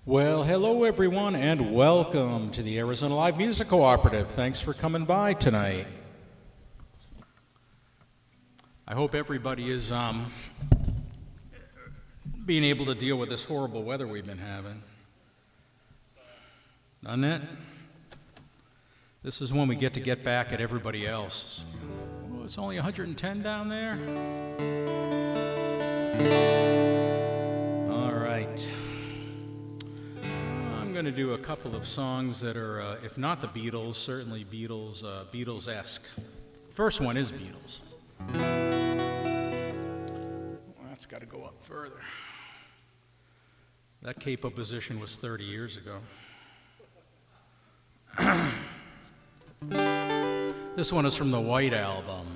Well, hello everyone, and welcome to the Arizona Live Music Cooperative. Thanks for coming by tonight. I hope everybody is being able to deal with this horrible weather we've been having. Doesn't it? This is when we get back at everybody else. Oh, it's only 110 down there? All right. I'm going to do a couple of songs that are, if not the Beatles, certainly Beatles-esque. First one is Beatles. Well, that's got to go up further. That capo position was 30 years ago. This one is from the White Album.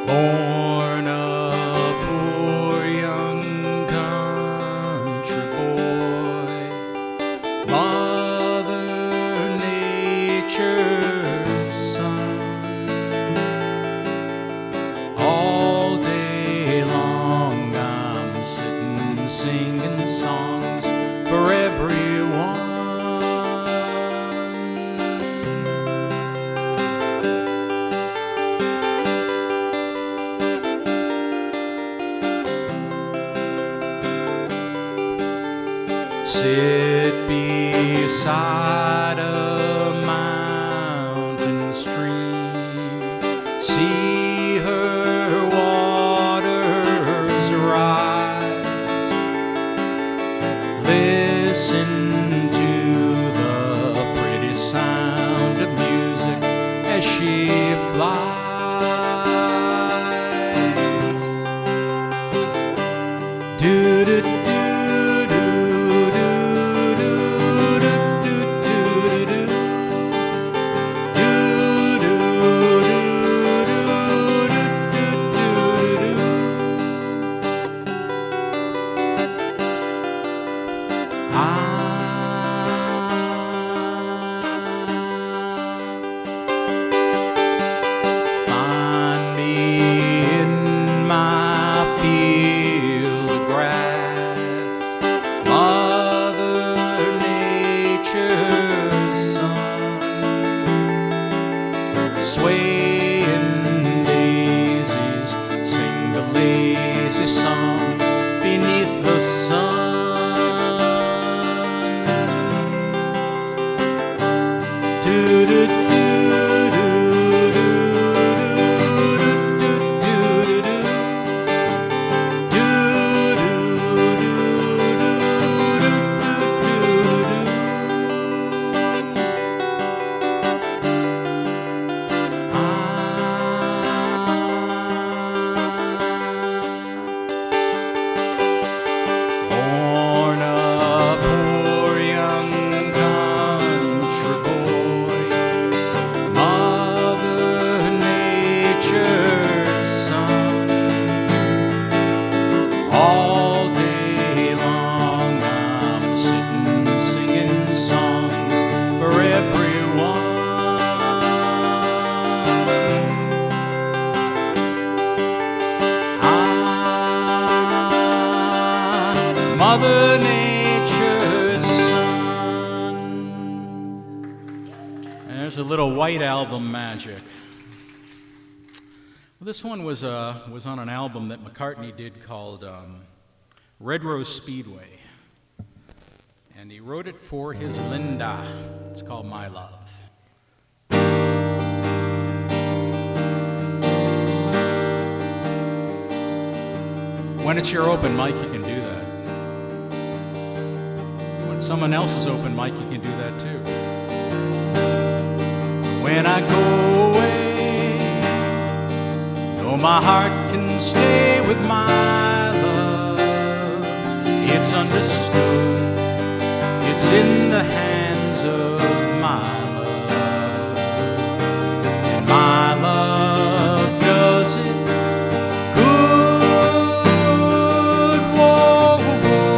Born a poor young country boy, Mother Nature's son. All day long I'm sitting singing songs for everyone. Sit beside a mountain stream, see her waters rise, listen to the pretty sound of music as she flies. Do-do-do. Mother Nature's son. And there's a little White Album magic. Well, this one was on an album that McCartney did called Red Rose Speedway. And he wrote it for his Linda. It's called My Love. When it's your open mic, you can do that. When someone else's open mic, you can do that too. When I go away, know my heart can stay with my love. It's understood, it's in the hands of my love. And my love does it good. Whoa, whoa, whoa.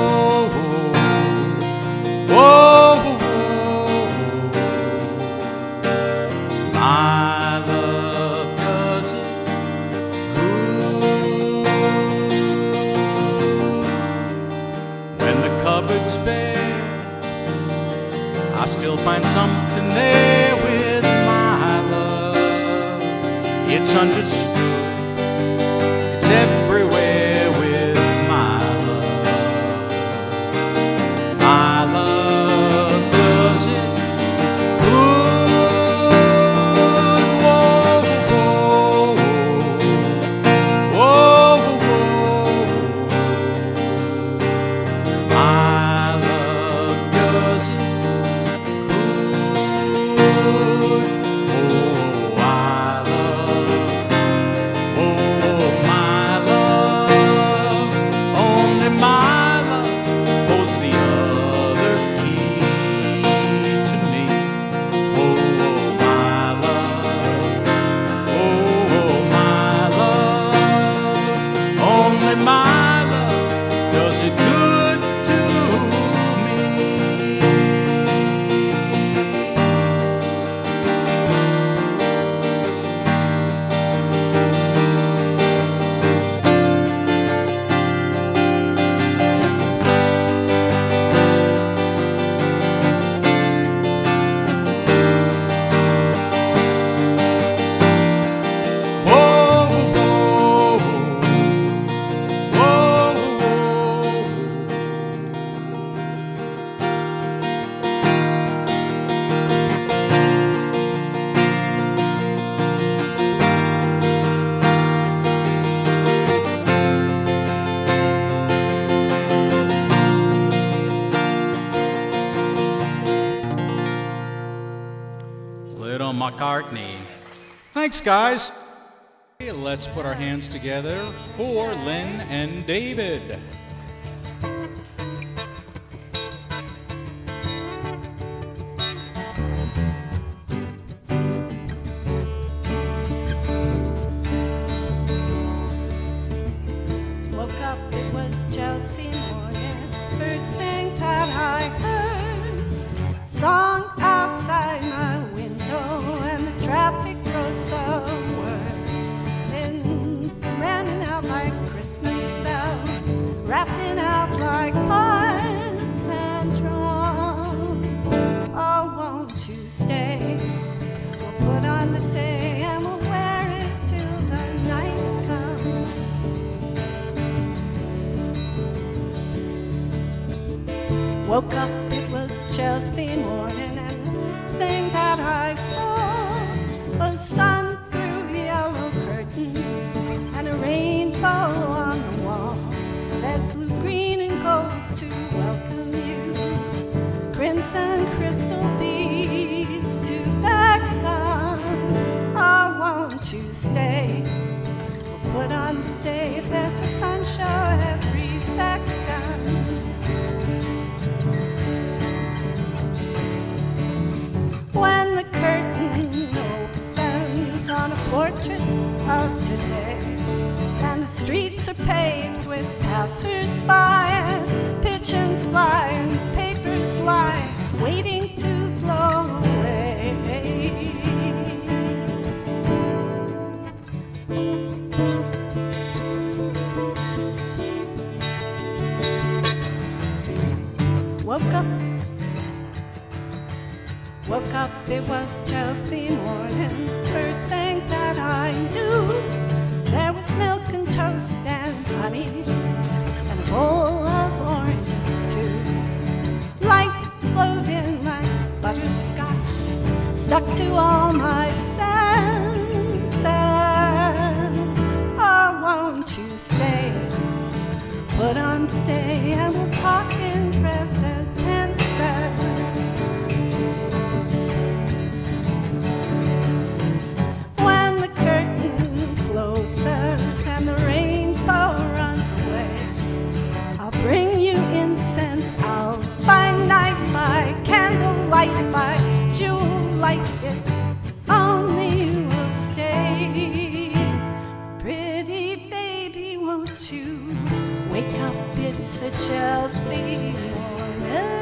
still find something there with my love. It's understood, it's everywhere with my love. My love does it good. Whoa, whoa, whoa, whoa, whoa. My love does it good. Oh, I love, oh, my love, only my love holds the other key to me. Oh, my love, oh, my love, only my love does it good to me. Whoa, whoa, whoa, whoa. Little McCartney. Thanks, guys. Okay, let's put our hands together for Lynn and David. Woke up, it was Chelsea morning. First thing that I heard, song outside my window, and the traffic wrote the word. Then running out like Christmas bells, rapping out like pipes and drums. Oh, won't you stay? We'll put on the day and we'll wear it till the night comes. Woke up, it was Chelsea morning, and the thing that I saw was sun through yellow curtains and a rainbow on the wall, red, blue, green, and gold to welcome you, crimson crystal beads to beckon. Oh, won't you stay? We'll put on the day, there's a sun show every second. When the curtain opens on a portrait of today, and the streets are paved with passers-by, and pigeons fly and papers lie, waiting to blow away. Woke up, it was Chelsea morning. First thing that I knew, there was milk and toast and honey, and a bowl of oranges too. Light flowed in like butterscotch, stuck to all my senses. Oh, won't you stay? Put on the day and we'll talk in present tense. When the curtain closes and the rainbow runs away, I'll bring you incense owls by night, by candlelight, by jewel light, if only you will stay. Pretty baby, won't you wake up? It's a Chelsea morning.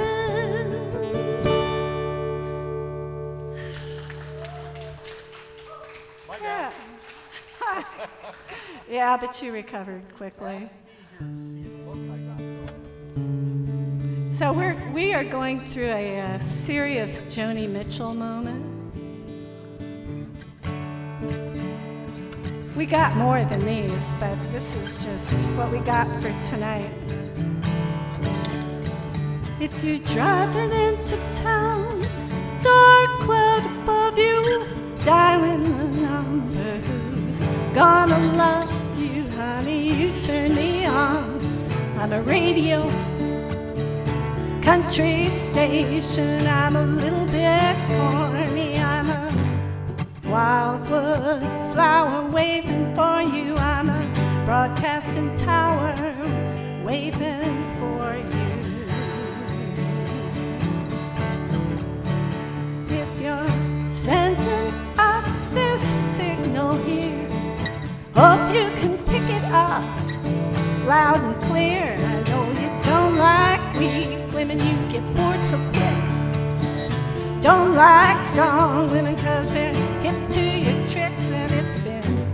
Yeah. Yeah, but you recovered quickly. So we are going through a serious Joni Mitchell moment. We got more than these, but this is just what we got for tonight. If you're driving into town, dark cloud above you, dialing the number who's gonna love you, honey. You turn me on a radio, country station. I'm a little bit corny, I'm a wildwood flower waving for you. I'm a broadcasting tower waving for you. If you're sending up this signal here, hope you can pick it up loud and clear. I know you don't like weak women, you get bored so quick. Don't like strong women 'cause they're hip to your tricks, and it's been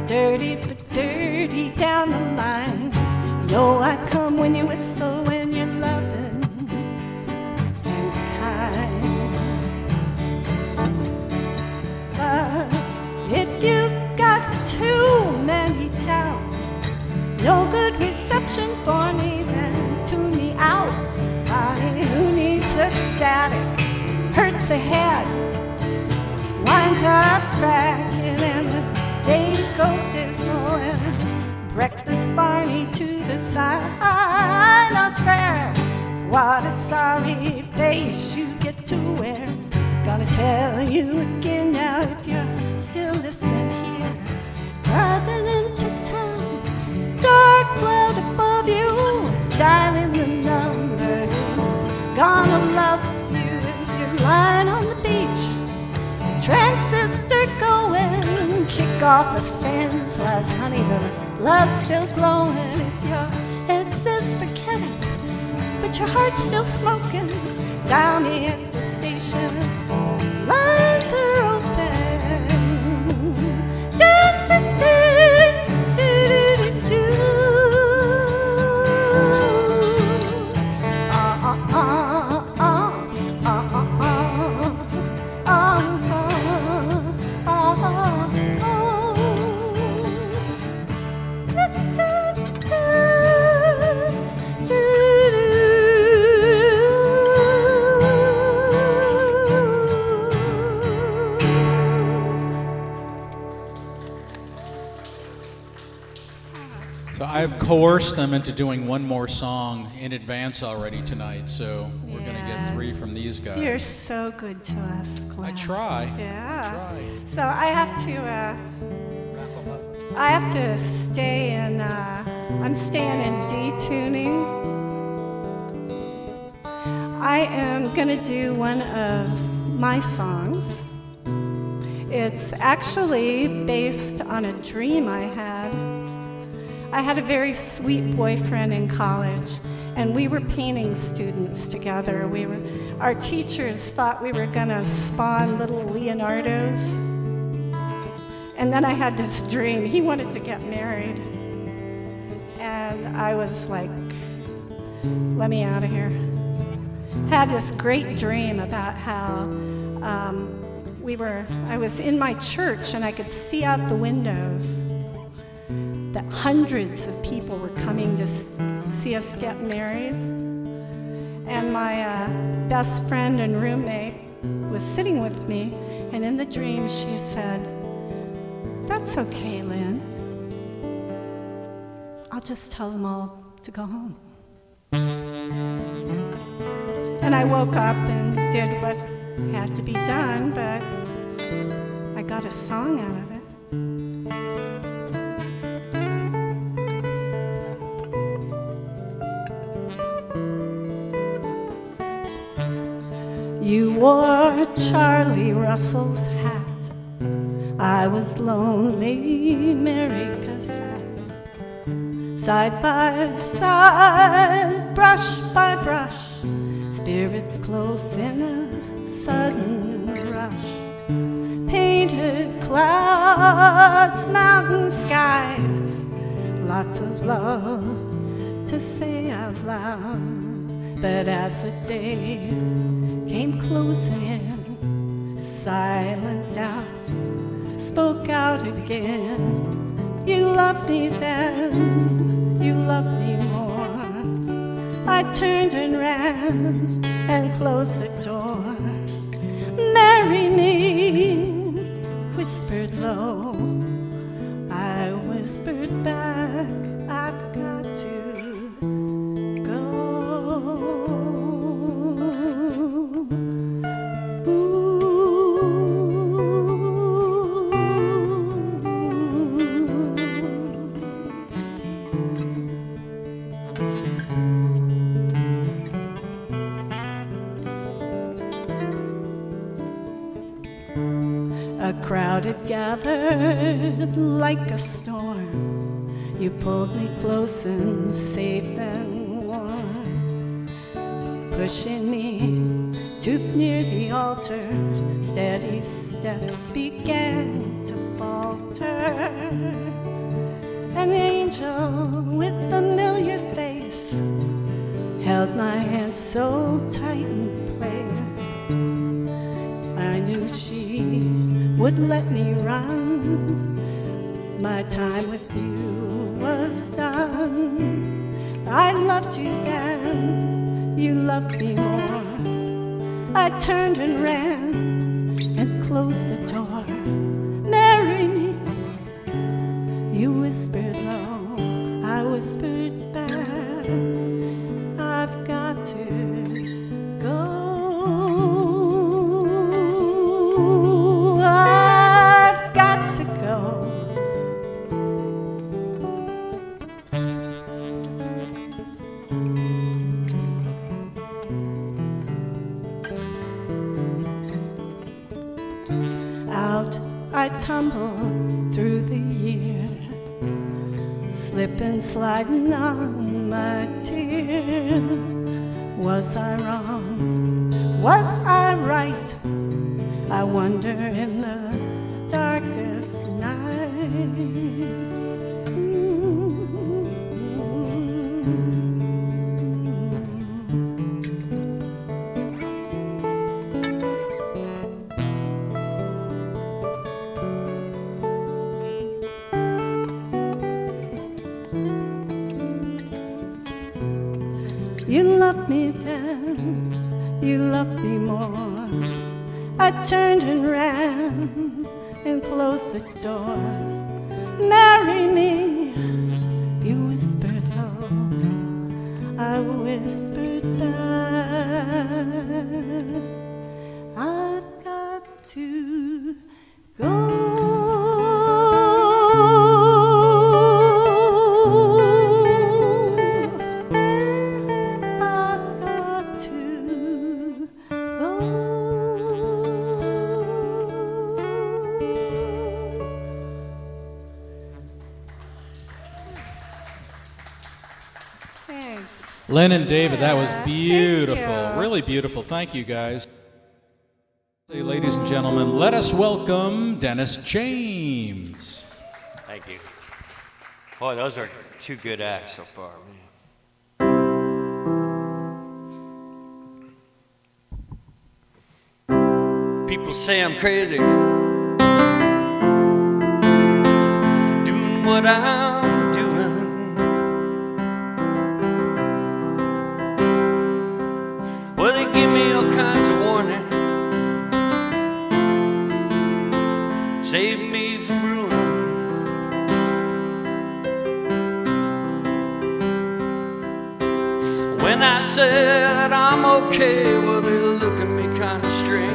dirty but dirty down the line. You know I come when you whistle, when you're loving and kind. But if you've got too many doubts, no good reception for me, then tune me out. Honey, who needs the static? Hurts the head, winds up cracking, and the days goes dismal, and breakfast Barney to the side of prayer. What a sorry face you get to wear. Gonna tell you again now if you're still listening here. Driving into town, dark cloud above you, dialing the number who's gonna love you. If you're lying on the beach, transistor going, kick off the sands last, honey, the love's still glowing. If your head says forget it, but your heart's still smoking, down at the station, lines are open. I've coerced them into doing one more song in advance already tonight, so we're going to get 3 from these guys. You're so good to us, Glen. I try. Yeah. I try. So I have to stay in, I'm staying in D-tuning. I am going to do one of my songs. It's actually based on a dream I had. I had a very sweet boyfriend in college, and we were painting students together. Our teachers thought we were gonna spawn little Leonardos. And then I had this dream. He wanted to get married. And I was like, let me out of here. Had this great dream about how I was in my church and I could see out the windows that hundreds of people were coming to see us get married. And my best friend and roommate was sitting with me, and in the dream she said, "That's okay, Lynn. I'll just tell them all to go home." And I woke up and did what had to be done, but I got a song out of it. You wore Charlie Russell's hat. I was lonely, Mary Cassette. Side by side, brush by brush, spirits close in a sudden rush. Painted clouds, mountain skies, lots of love to say out loud. But as the day came closing in, silent doubts spoke out again. You loved me then, you loved me more. I turned and ran and closed the door. Marry me, whispered low. I whispered back, I've got to go. A crowd had gathered like a storm. You pulled me close and safe and warm, pushing me too near the altar. Steady steps began to falter. An angel with familiar face held my hand so tight in place. I knew she would let me run. My time with you was done. I loved you then, you loved me more. I turned and ran and closed the door. Marry me, you whispered low. I whispered back, I've got to go. I've got to go. Out I tumbled through the year, slipping, sliding on my tear. Was I wrong? Was I right? I wonder in the darkest night. You loved me then, you loved me more. I turned and ran and closed the door. Marry me, you whispered low. I whispered back, I've got to go. Lynn and David, that was Yeah, beautiful, thank you. really beautiful. Thank you, guys. Hey, ladies and gentlemen, let us welcome Dennis James. Thank you. Boy, those are two good acts so far, man. People say I'm crazy, doing what I'm doing. Well, they give me all kinds of warning, save me from ruin. When I said I'm okay, well, they look at me kind of strange.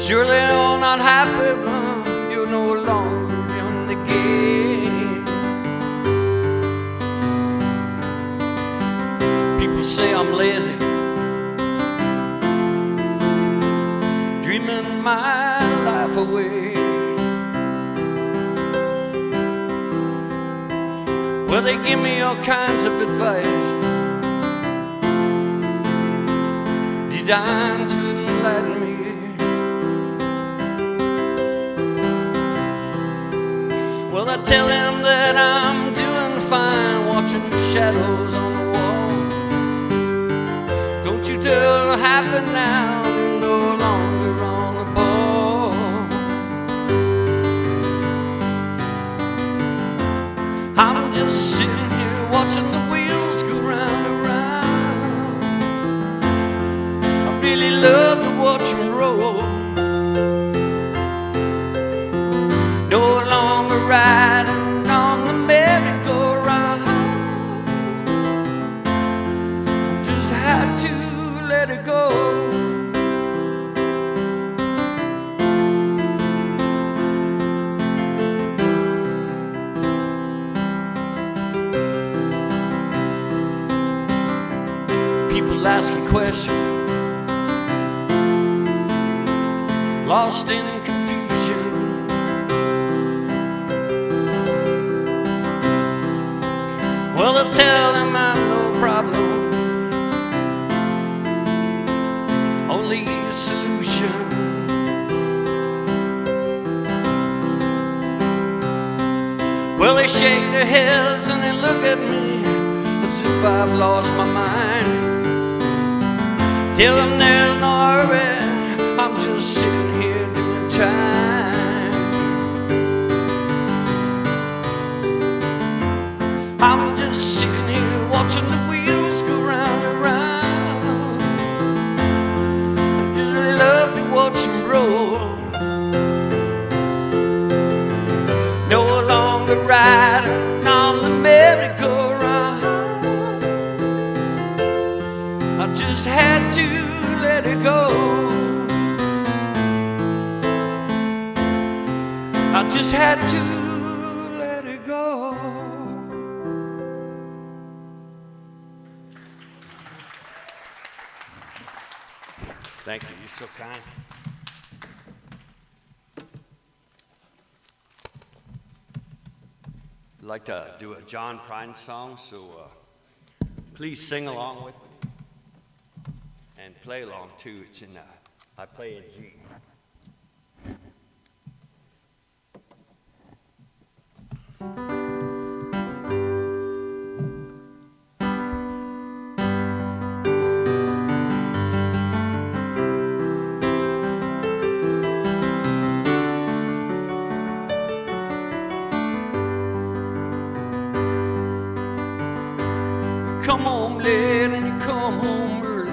Surely you're not happy, but you're no longer in the game. People say I'm lazy, dreaming my life away. Well, they give me all kinds of advice, designed to enlighten me. Well, I tell them that I'm doing fine, watching the shadows on the wall. still happy now, no longer on the ball. I'm just sitting here watching the wheels go round and round. I really love to watch them roll. No longer riding on the merry-go-round. Just had to let it go. People asking questions, lost in confusion. Well, they'll tell him I'm no problem, only a solution. Well, they shake their heads and they look at me as if I've lost my mind. Tell them there's no hurry, I'm just sitting here doing time. I'm just sitting here watching the wheels go round and round. I just love to watch them roll. No longer riding on the merry-go-round. I just had to let it go. I just had to let it go. Thank you, you're so kind. I'd like to do a John Prine song, so please sing along with me and play along too. It's in I play in G. Come home late and you come home early.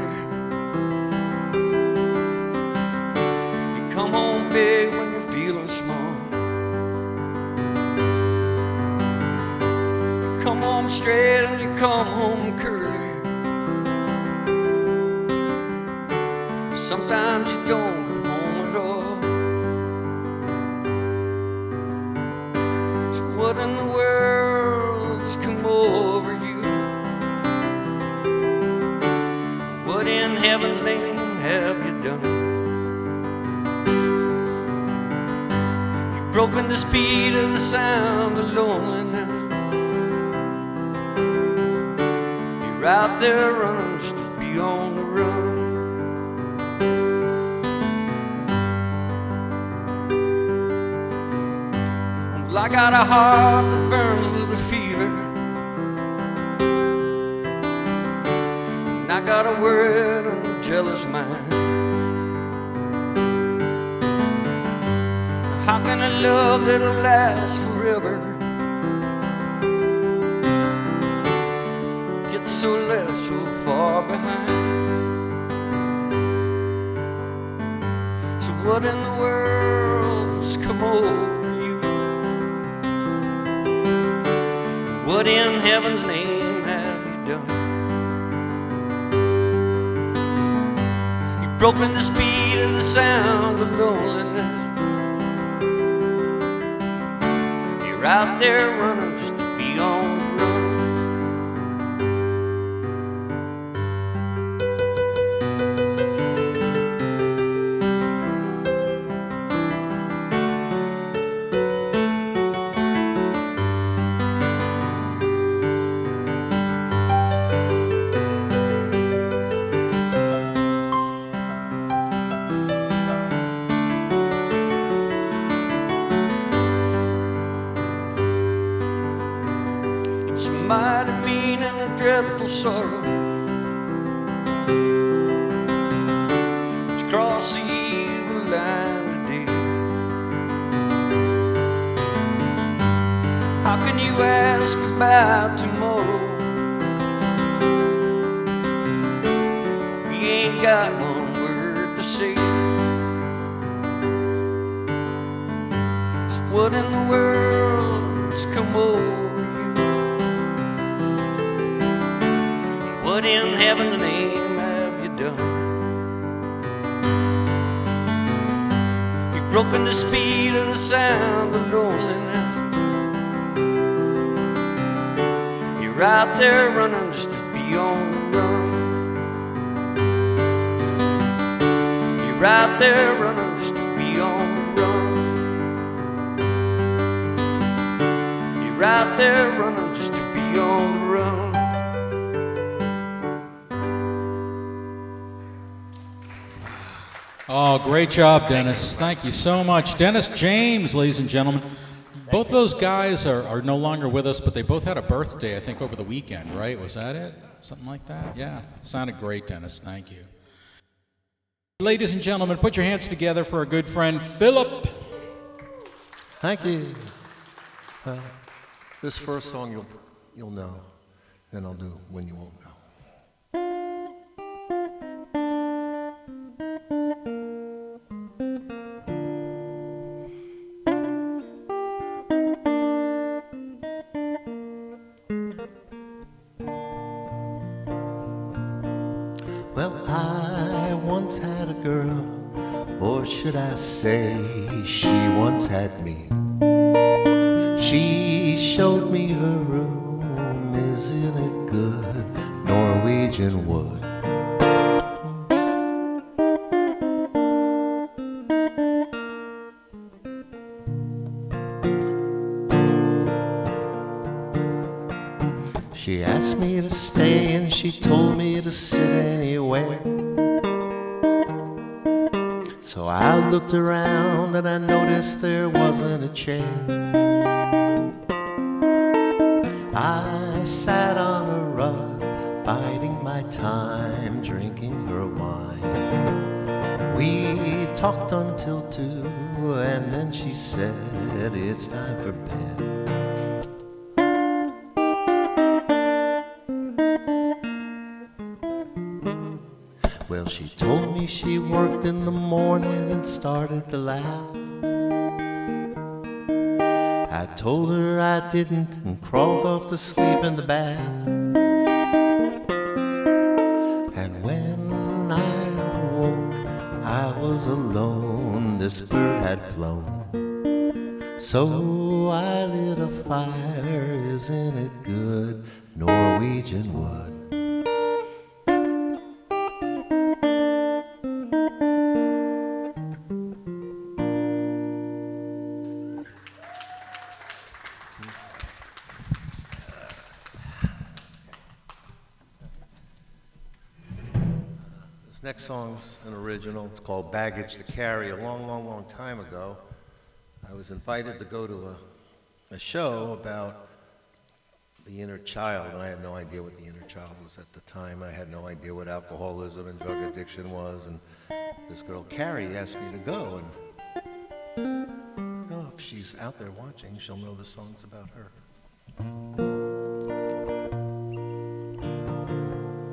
You come home big when you're feeling small. You come home straight and you come home curly. Sometimes you don't come home at all. So what in the world's come over you? What in heaven's name have you done? You've broken the speed of the sound of loneliness. You're out there running just to be on the run. Well, I got a heart that burns with a fever. I got a word and a jealous mind. How can a love that'll last forever get so left so far behind? So what in the world's come over you? What in heaven's name have you done? Broken the speed of the sound of loneliness. You're out there running just to be on the run. Mighty mean and a dreadful sorrow ask about tomorrow. We ain't got one word to say. So what in the world's come over you? What in heaven's name have you done? You've broken the speed of the sound of loneliness. You're out there running just to be on the run. You're out there running just to be on the run. You're out there running just to be on the run. Oh, great job, Dennis. Thank you so much. Dennis James, ladies and gentlemen. Both those guys are no longer with us, but they both had a birthday, I think, over the weekend, right? Was that it? Something like that? Yeah. Sounded great, Dennis. Thank you. Ladies and gentlemen, put your hands together for our good friend, Philip. Thank you. This first song you'll know, then I'll do When You Won't Know. Well, I once had a girl, or should I say, she once had me. She showed me her room, isn't it good, Norwegian wood. She asked me to stay and she told me to sit anywhere. So I looked around and I noticed there wasn't a chair. I sat on a rug, biding my time, drinking her wine. We talked until 2, and then she said, it's time for bed. Well, she told me she worked in the morning and started to laugh. I told her I didn't and crawled off to sleep in the bath. And when I awoke, I was alone. This bird had flown. So I lit a fire, isn't it good, Norwegian wood. Next song's an original. It's called Baggage to Carry. A long, long, long time ago, I was invited to go to a show about the inner child, and I had no idea what the inner child was at the time. I had no idea what alcoholism and drug addiction was, and this girl, Carrie, asked me to go, and oh, if she's out there watching, she'll know the song's about her.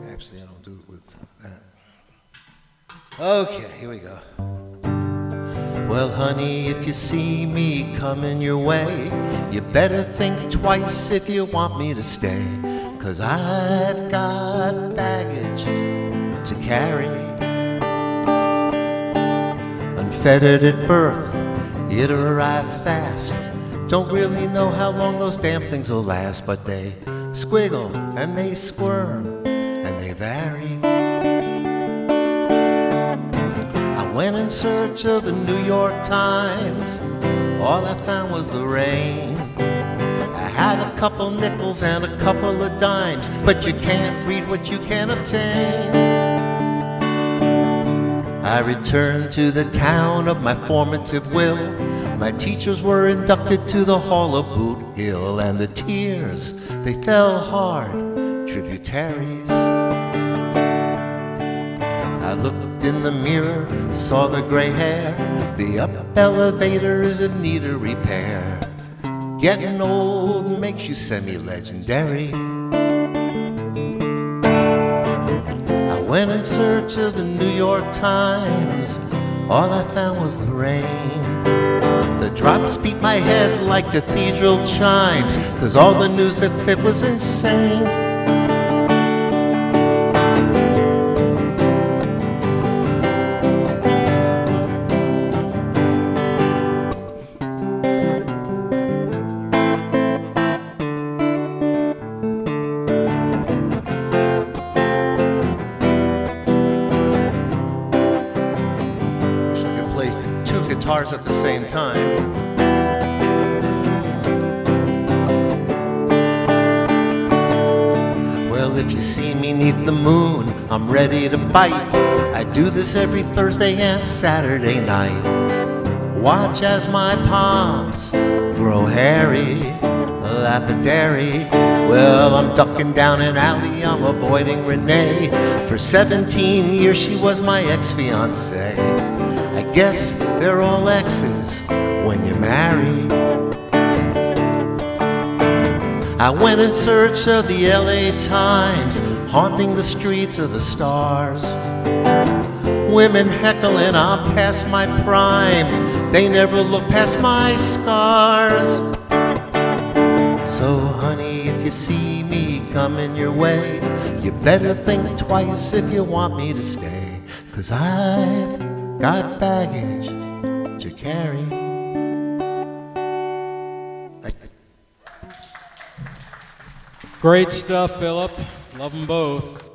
Actually, I don't do it with that. Okay, here we go. Well, honey, if you see me coming your way, you better think twice if you want me to stay. 'Cause I've got baggage to carry. Unfettered at birth, it arrived fast. Don't really know how long those damn things will last, but they squiggle and they squirm and they vary. Went in search of the New York Times. All I found was the rain. I had a couple nickels and a couple of dimes, but you can't read what you can't obtain. I returned to the town of my formative will. My teachers were inducted to the Hall of Boot Hill, and the tears, they fell hard, tributaries. I looked in the mirror, saw the gray hair. The up elevator is in need of repair. Getting old makes you semi-legendary. I went in search of the New York Times. All I found was the rain. The drops beat my head like cathedral chimes, 'cause all the news that fit was insane. At the same time. Well, if you see me 'neath the moon, I'm ready to bite. I do this every Thursday and Saturday night. Watch as my palms grow hairy, lapidary. Well, I'm ducking down an alley, I'm avoiding Renee. For 17 years she was my ex-fiancée. I guess they're all exes when you marry. I went in search of the LA Times, haunting the streets of the stars. Women heckling, I'm past my prime. They never look past my scars. So honey, if you see me coming your way, you better think twice if you want me to stay. 'Cause I've got baggage to carry. Great stuff, Philip. Love them both.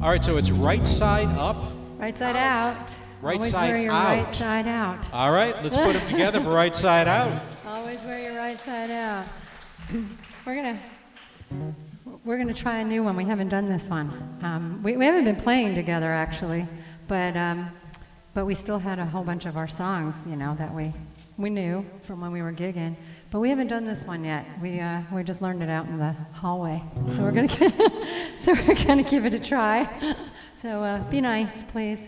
All right, so it's right side up. Right side out. Right Always side wear your out. right side out. All right, let's put them together for right side out. Always wear your right side out. We're gonna try a new one. We haven't done this one. We haven't been playing together actually, but we still had a whole bunch of our songs, you know, that we knew from when we were gigging. But we haven't done this one yet. We just learned it out in the hallway. So we're gonna give it a try. So be nice, please.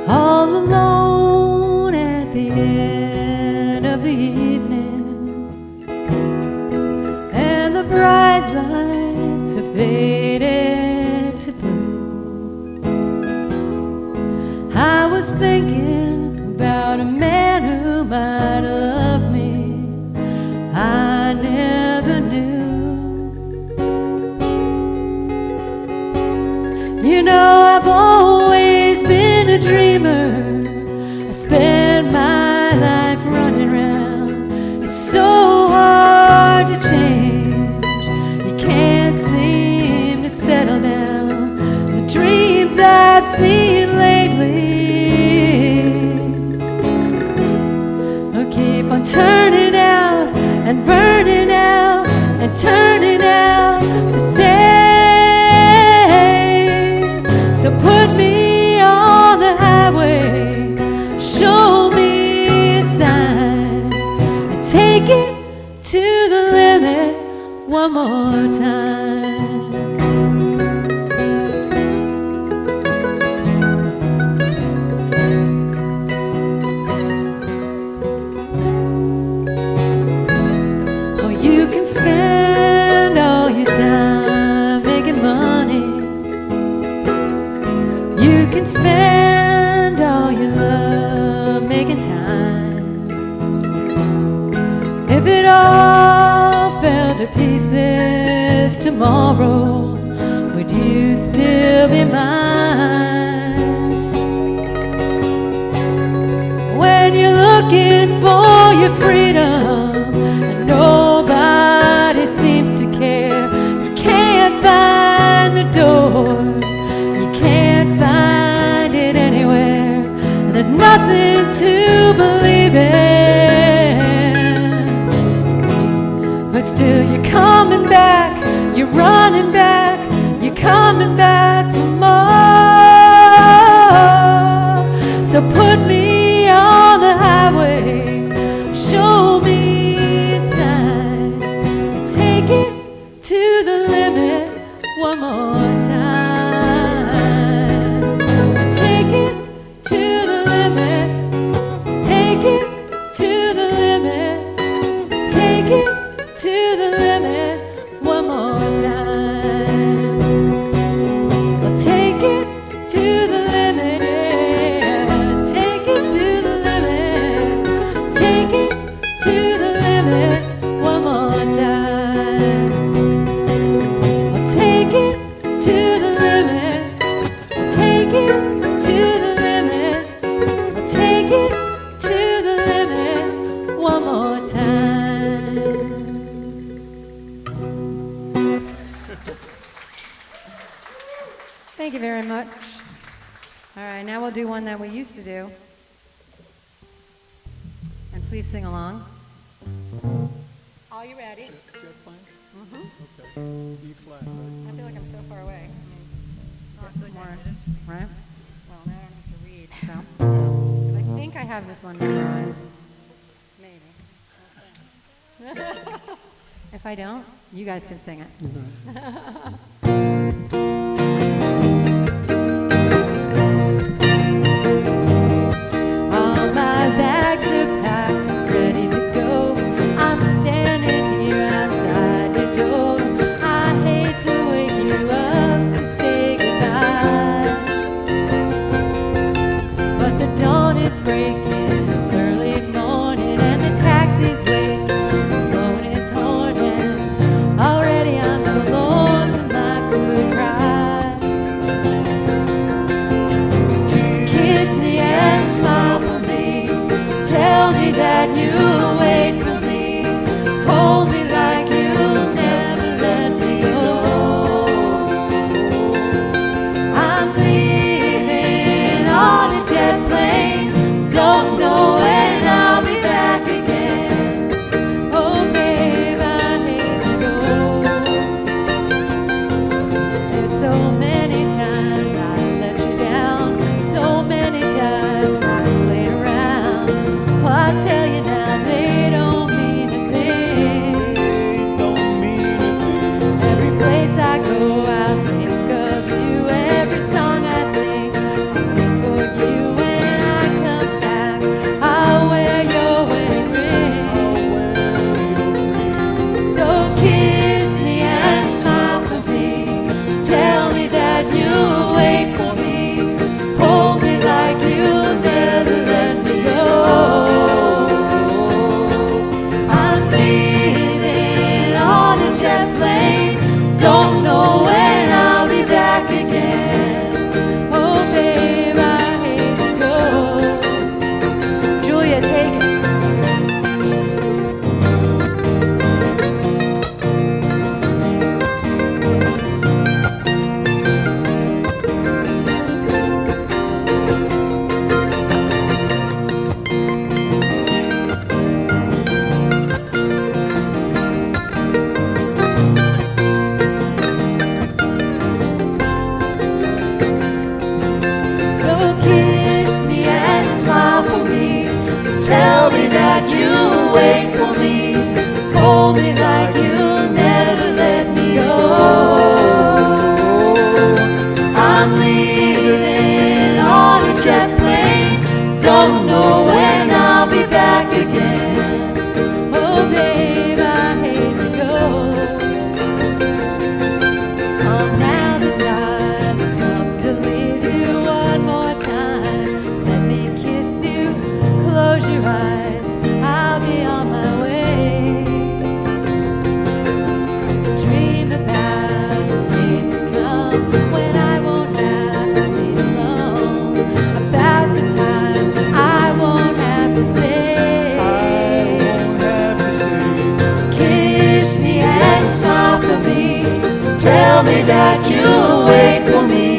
All alone at the end of the evening, and the bright lights have faded to blue. I was thinking about a man who might love me I never knew. You know, I've always been a dreamer. I spend my life running around. It's so hard to change. You can't seem to settle down. The dreams I've seen lately will keep on turning out and burning out and turning out the same. So put me on the highway, show me signs, and take it to the limit one more time. Oh, you can spend all your time making money. You can spend all your love making time. If it all fell to pieces tomorrow, would you still be mine? When you're looking for your freedom and nobody seems to care, you can't find the door. Can't find it anywhere, and there's nothing to believe in. But still you're coming back, you're running back, you're coming back for more. So put me on the highway, show one more time. Take it to the limit. Take it to the limit. Take it to the limit one more time. Well, take it to the limit. Take it to the limit. Take it to the limit one more time. Well, take it to the limit. Take it to the limit. Well, take it to the limit one more time. Thank you very much. All right, now we'll do one that we used to do. And please sing along. Are you ready? Mm-hmm. B flat, right? I feel like I'm so far away. Not good more, right? Well, now I don't have to read, so. I think I have this one memorized. Maybe. Okay. If I don't, you guys can sing it. All my bags are packed and ready to go. I'm standing here outside your door. I hate to wake you up to say goodbye, but the dawn is breaking, it's early morning, and the taxi's waiting, he's blowing his horn, and already I'm so lonesome I could cry. Kiss me and smile for me, tell me that you'll wait for me, hold me like you'll never let me go. I'm leaving on a jet plane, don't know when I'll be back again. Oh babe, I hate to go. There's so many times I let you down, so many times I played around. Well, I tell you now, they don't mean a thing. Every place I go, I think of you. Every song I sing, I sing for you. When I come back, I'll wear your wedding ring. So kiss me and smile for me, tell me that you'll wait for me, hold me like you'll never let me go. I'm leaving on a jet plane, don't know when I'll be back again. Oh babe, I hate to go. Julia, take it. So kiss me and smile for me, tell me that you'll wait for me, hold me like you'll never let me go. I'm leaving on a jet plane, don't know when I'll be back again. Oh babe, I hate to go. Oh, now the time has come to leave you one more time. Let me kiss you, close your eyes, I'll be on my way. Dream about the days to come when I won't have to be alone, about the time I won't have to say. Kiss me and smile for me, tell me that you'll wait for me,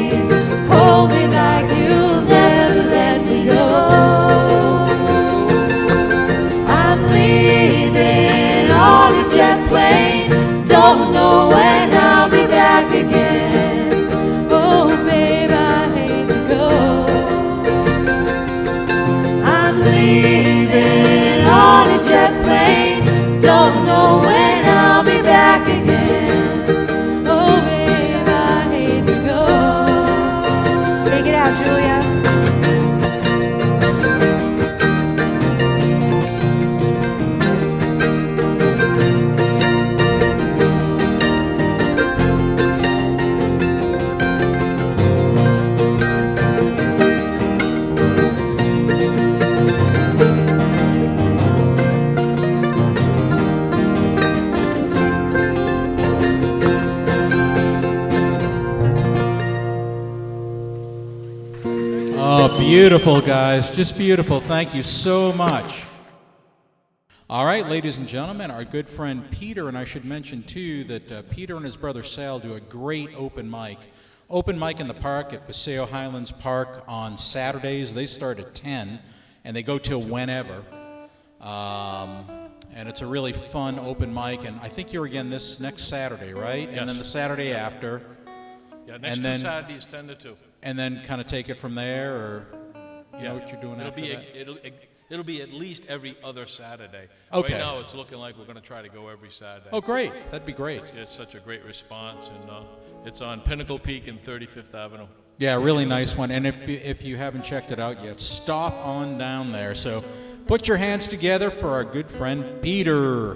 hold me like you'll never let me go. I'm leaving on a jet plane, don't know when I'll be back again. Oh babe, I hate to go. I'm leaving on a jet plane, don't know when I'll be back again. Oh babe, I Beautiful, guys. Just beautiful. Thank you so much. All right, ladies and gentlemen, our good friend Peter, and I should mention, too, that Peter and his brother Sal do a great open mic. Open mic in the park at Paseo Highlands Park on Saturdays. They start at 10, and they go till whenever. And it's a really fun open mic, and I think you're again this next Saturday, right? Yes. And then the Saturday after. Yeah, next And then- two Saturdays, 10 to 2. And then kind of take it from there, or you know what you're doing after that? It'll be at least every other Saturday. Okay. Right now, it's looking like we're going to try to go every Saturday. Oh, great. That'd be great. It's such a great response, and it's on Pinnacle Peak and 35th Avenue. Yeah, really nice one. And if you haven't checked it out yet, stop on down there. So put your hands together for our good friend Peter.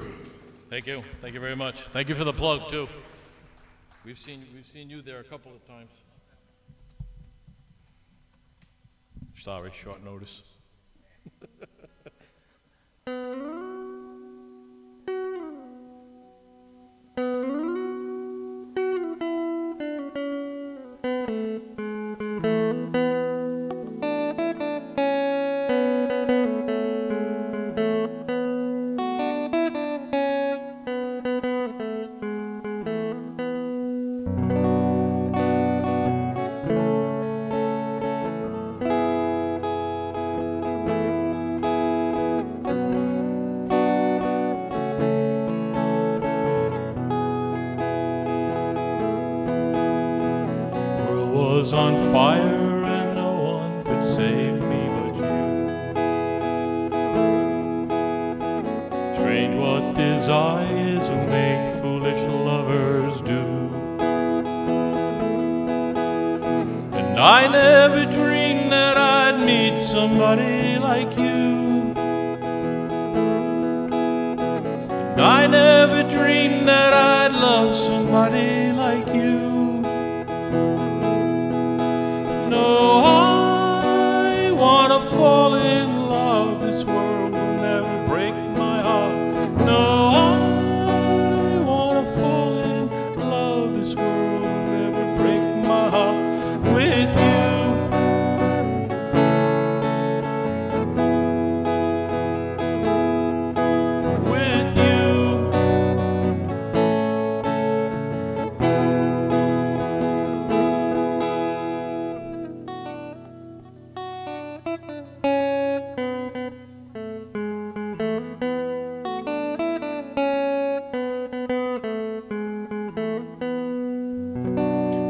Thank you. Thank you very much. Thank you for the plug, too. We've seen you there a couple of times. Sorry, short notice. Was on fire and no one could save me but you. Strange what desires will make foolish lovers do. And I never dreamed that I'd meet somebody like you. And I never dreamed that I'd love somebody like you. No, I wanna fall in love. This world will never break my heart. No, I wanna fall in love. This world will never break my heart with you. With you.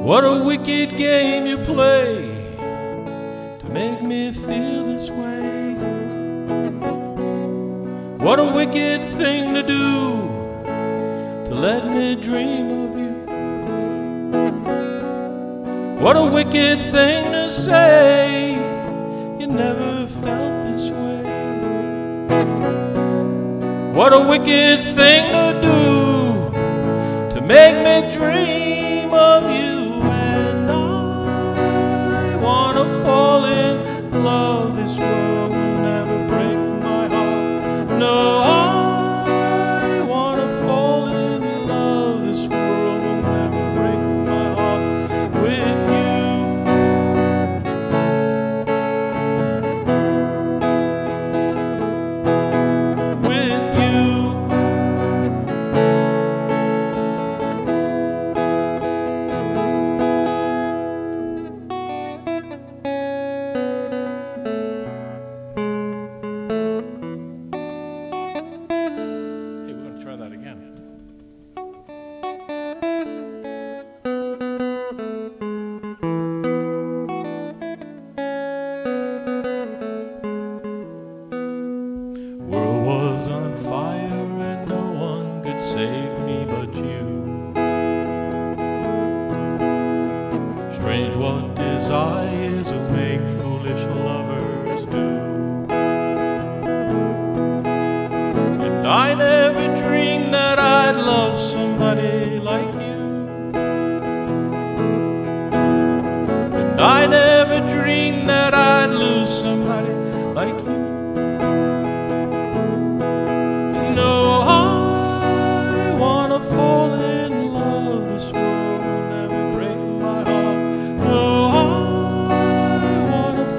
What a wicked game you play to make me feel this way. What a wicked thing to do to let me dream of you. What a wicked thing to say, you never felt this way. What a wicked thing to do to make me dream of you. And I wanna fall in love. This world will never break my heart. No, I wanna fall in love. This world will never break my heart with you. With you.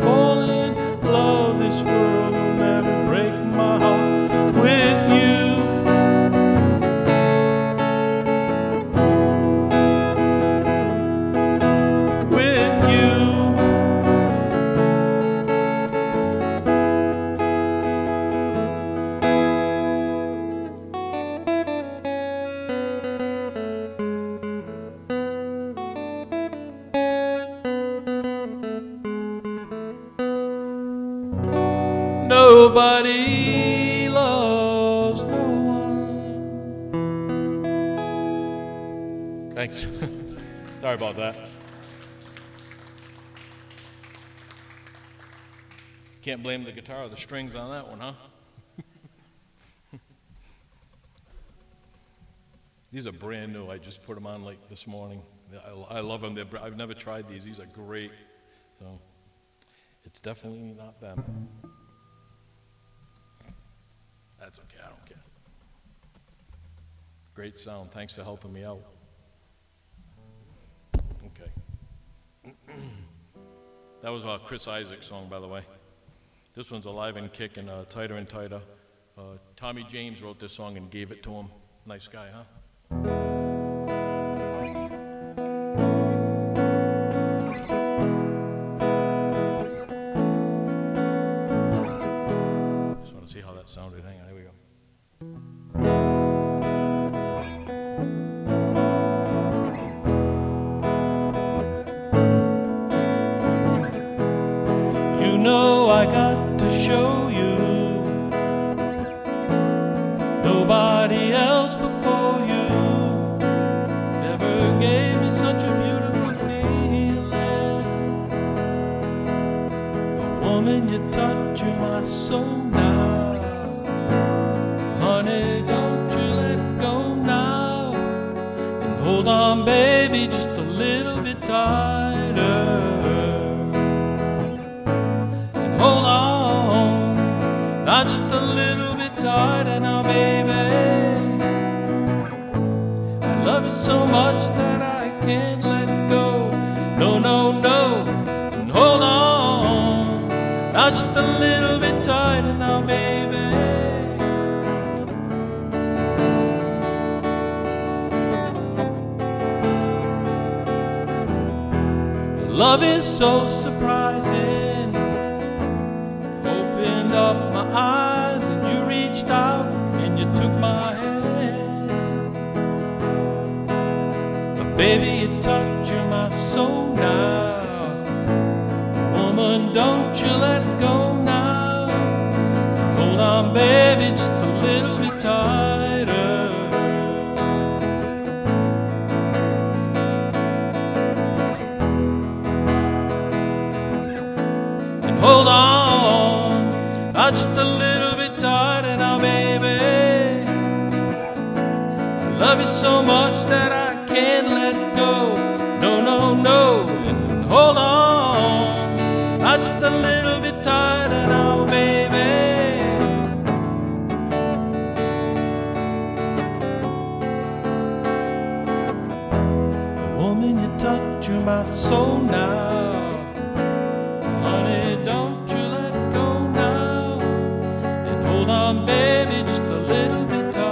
Fall in nobody loves no one. Thanks. Sorry about that. Can't blame the guitar or the strings on that one, huh? These are brand new. I just put them on like this morning. I love them. I've never tried these. These are great. So it's definitely not them. That's okay. I don't care. Great sound. Thanks for helping me out. Okay. That was a Chris Isaak song, by the way. This one's Alive and Kickin', Tighter and Tighter. Tommy James wrote this song and gave it to him. Nice guy, huh? Just want to see how that sounded. Hang on, here we go. You know I got to show you nobody else before you ever gave me such a beautiful feeling. A woman, you touch my soul now. Honey, don't you let it go now. And hold on, baby, just a little bit tighter. Hold on, not just a little bit tighter now, baby. I love you so much that I can't let it go. No, no, no, and hold on, not just a little bit tighter now, baby. Love is so surprising. Opened up my eyes and you reached out and you took my hand. But baby, you touch my soul now. Woman, don't you let it go now. Hold on, baby, just a little bit tighter. And hold on, not just a little bit tighter now, baby. I love you so much that I can't let it go. No, no, no, and hold on, not just a little bit tighter now, baby. Woman, you touch my soul now. Honey, don't you let it go now. And hold on, baby, just a little bit tighter.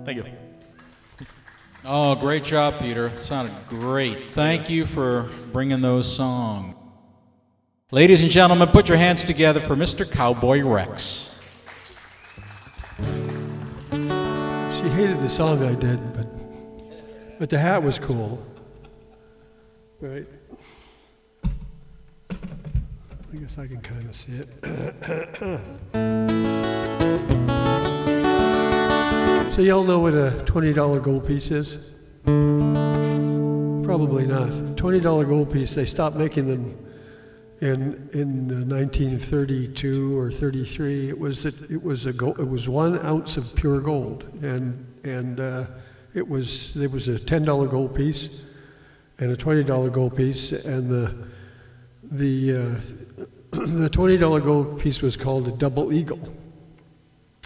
Thank you. Oh, great job, Peter. It sounded great. Thank you for bringing those songs. Ladies and gentlemen, put your hands together for Mr. Cowboy Rex. She hated the song I did, but the hat was cool. Right? I guess I can kind of see it. So y'all know what a $20 gold piece is? Probably not. $20 gold piece, they stopped making them in 1932 or 33. It was 1 ounce of pure gold, and there was a $10 gold piece and a $20 gold piece, and the $20 gold piece was called a double eagle,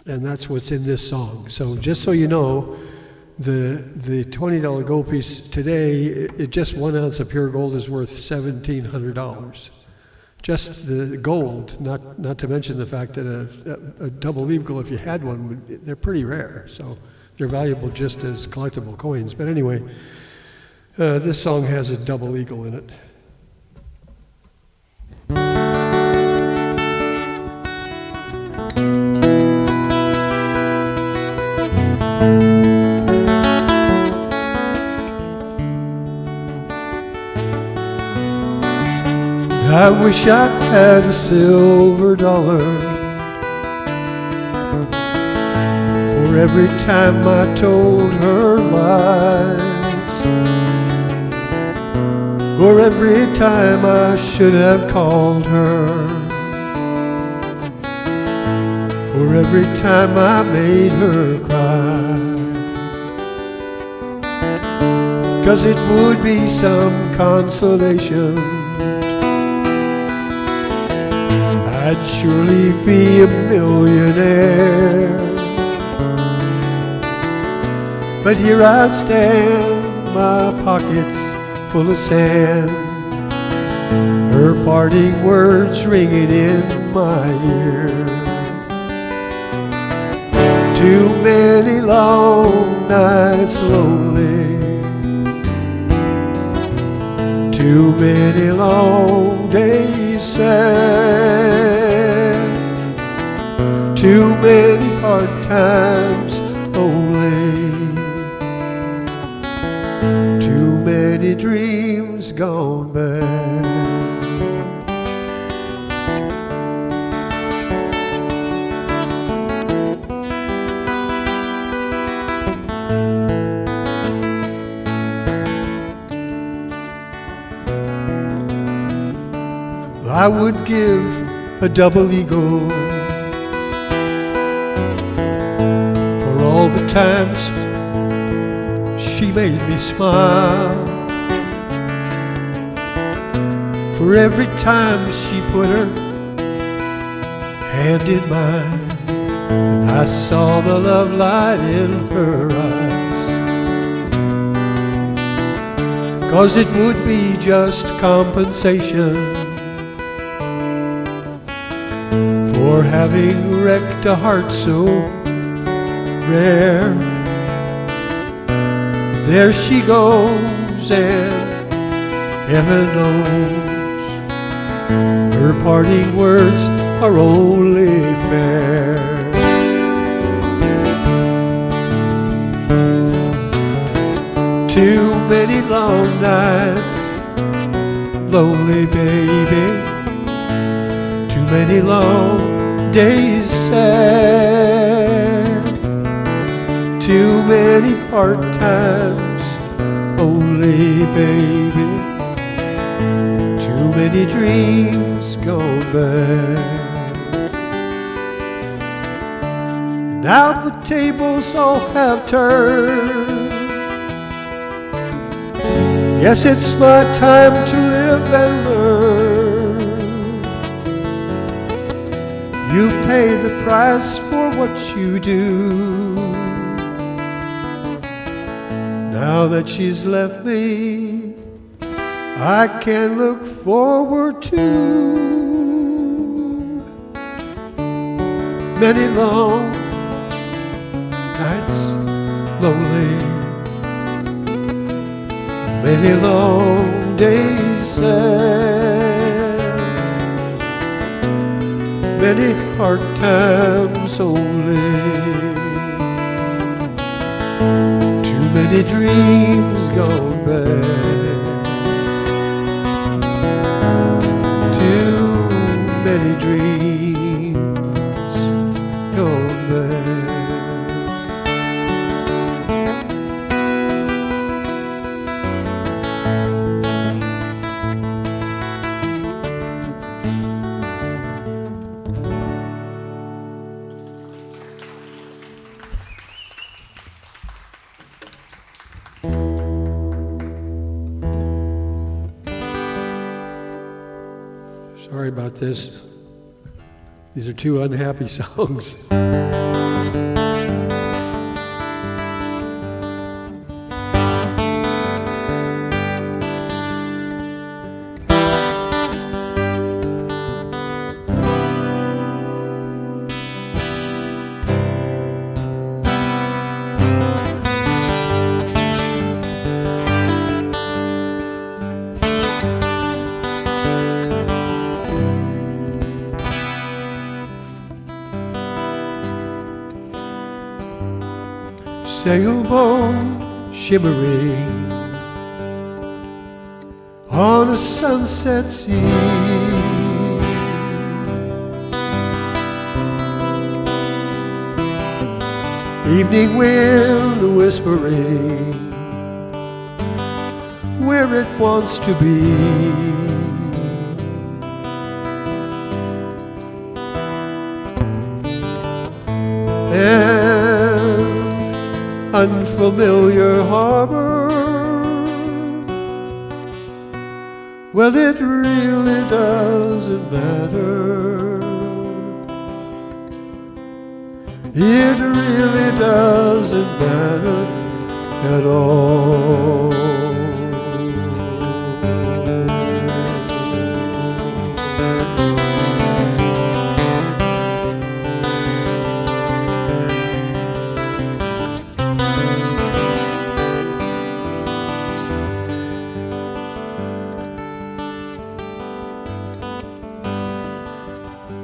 and that's what's in this song. So just so you know, the $20 gold piece today, just 1 ounce of pure gold is worth $1,700. Just the gold, not to mention the fact that a double eagle, if you had one, they're pretty rare. So they're valuable just as collectible coins. But anyway, this song has a double eagle in it. I wish I had a silver dollar for every time I told her lies, or every time I should have called her, or every time I made her cry. 'Cause it would be some consolation, I'd surely be a millionaire. But here I stand, my pockets full of sand, her parting words ringing in my ear. Too many long nights lonely, too many long days sad, too many hard times only, too many dreams gone bad. I would give a double eagle for all the times she made me smile, for every time she put her hand in mine and I saw the love light in her eyes. 'Cause it would be just compensation for having wrecked a heart so rare. There she goes, and heaven knows her parting words are only fair. Too many long nights, lonely baby, too many long days sad, too many hard times only baby, too many dreams gone bad. Now the tables all have turned, yes, it's my time to live and learn. You pay the price for what you do. Now that she's left me, I can look forward to many long nights lonely, many long days sad, many hard times only, too many dreams gone bad, too many dreams gone bad. Sorry about this. These are two unhappy songs. Sailboat shimmering on a sunset sea. Evening wind whispering where it wants to be. An unfamiliar harbor, well, it really doesn't matter. It really doesn't matter at all.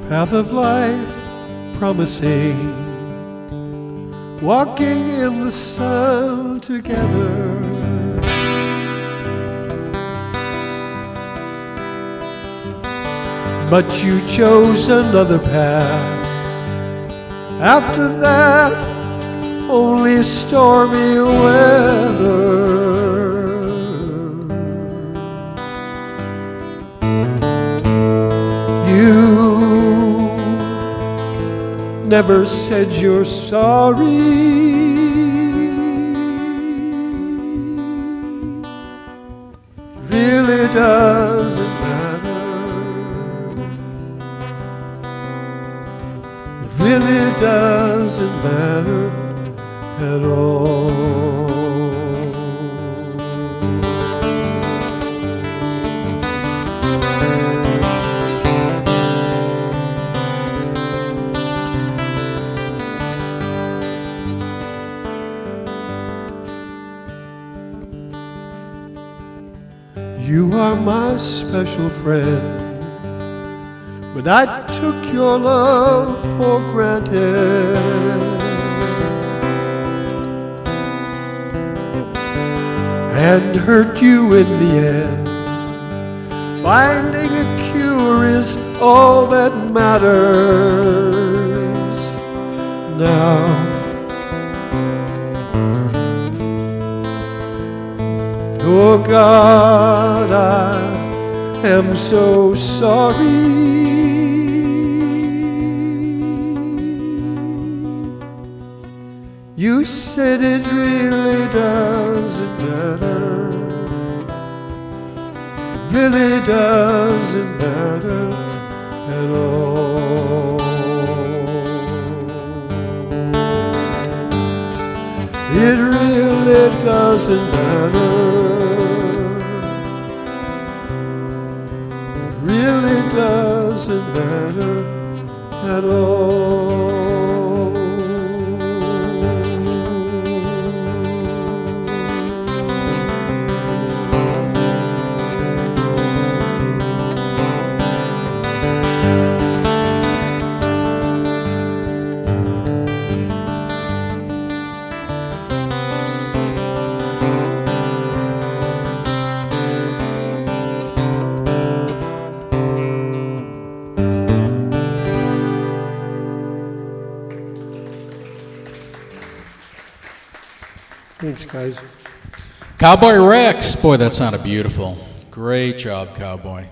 Path of life promising, walking in the sun together. But you chose another path. After that, only stormy weather. You never said you're sorry. Really doesn't matter. It really doesn't matter at all. You are my special friend, but I took your love for granted. And hurt you in the end. Finding a cure is all that matters now. Oh God, I am so sorry. You said it really doesn't matter. It really doesn't matter at all. It really doesn't matter. Really doesn't matter at all. Thanks, guys. Cowboy Rex. Boy, that sounded beautiful. Great job, Cowboy.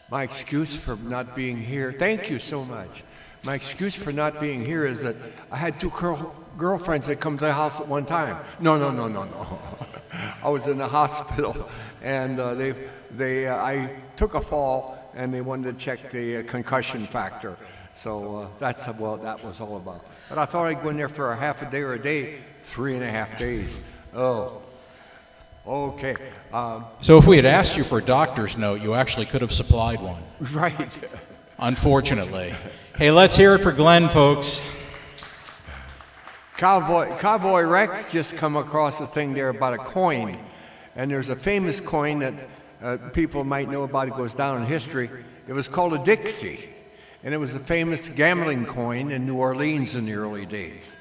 My excuse for not being here, thank you so much. My excuse for not being here is that I had two girlfriends that come to the house at one time. No. I was in the hospital, and I took a fall, and they wanted to check the concussion factor. So that's what that was all about. But I thought I'd go in there for a half a day or a day, 3.5 days. Oh, okay. So if we had asked you for a doctor's note, you actually could have supplied one. Right. Unfortunately. Hey, let's hear it for Glen, folks. Cowboy Rex just come across a thing there about a coin. And there's a famous coin that people might know about. It goes down in history. It was called a Dixie. And it was a famous gambling coin in New Orleans in the early days.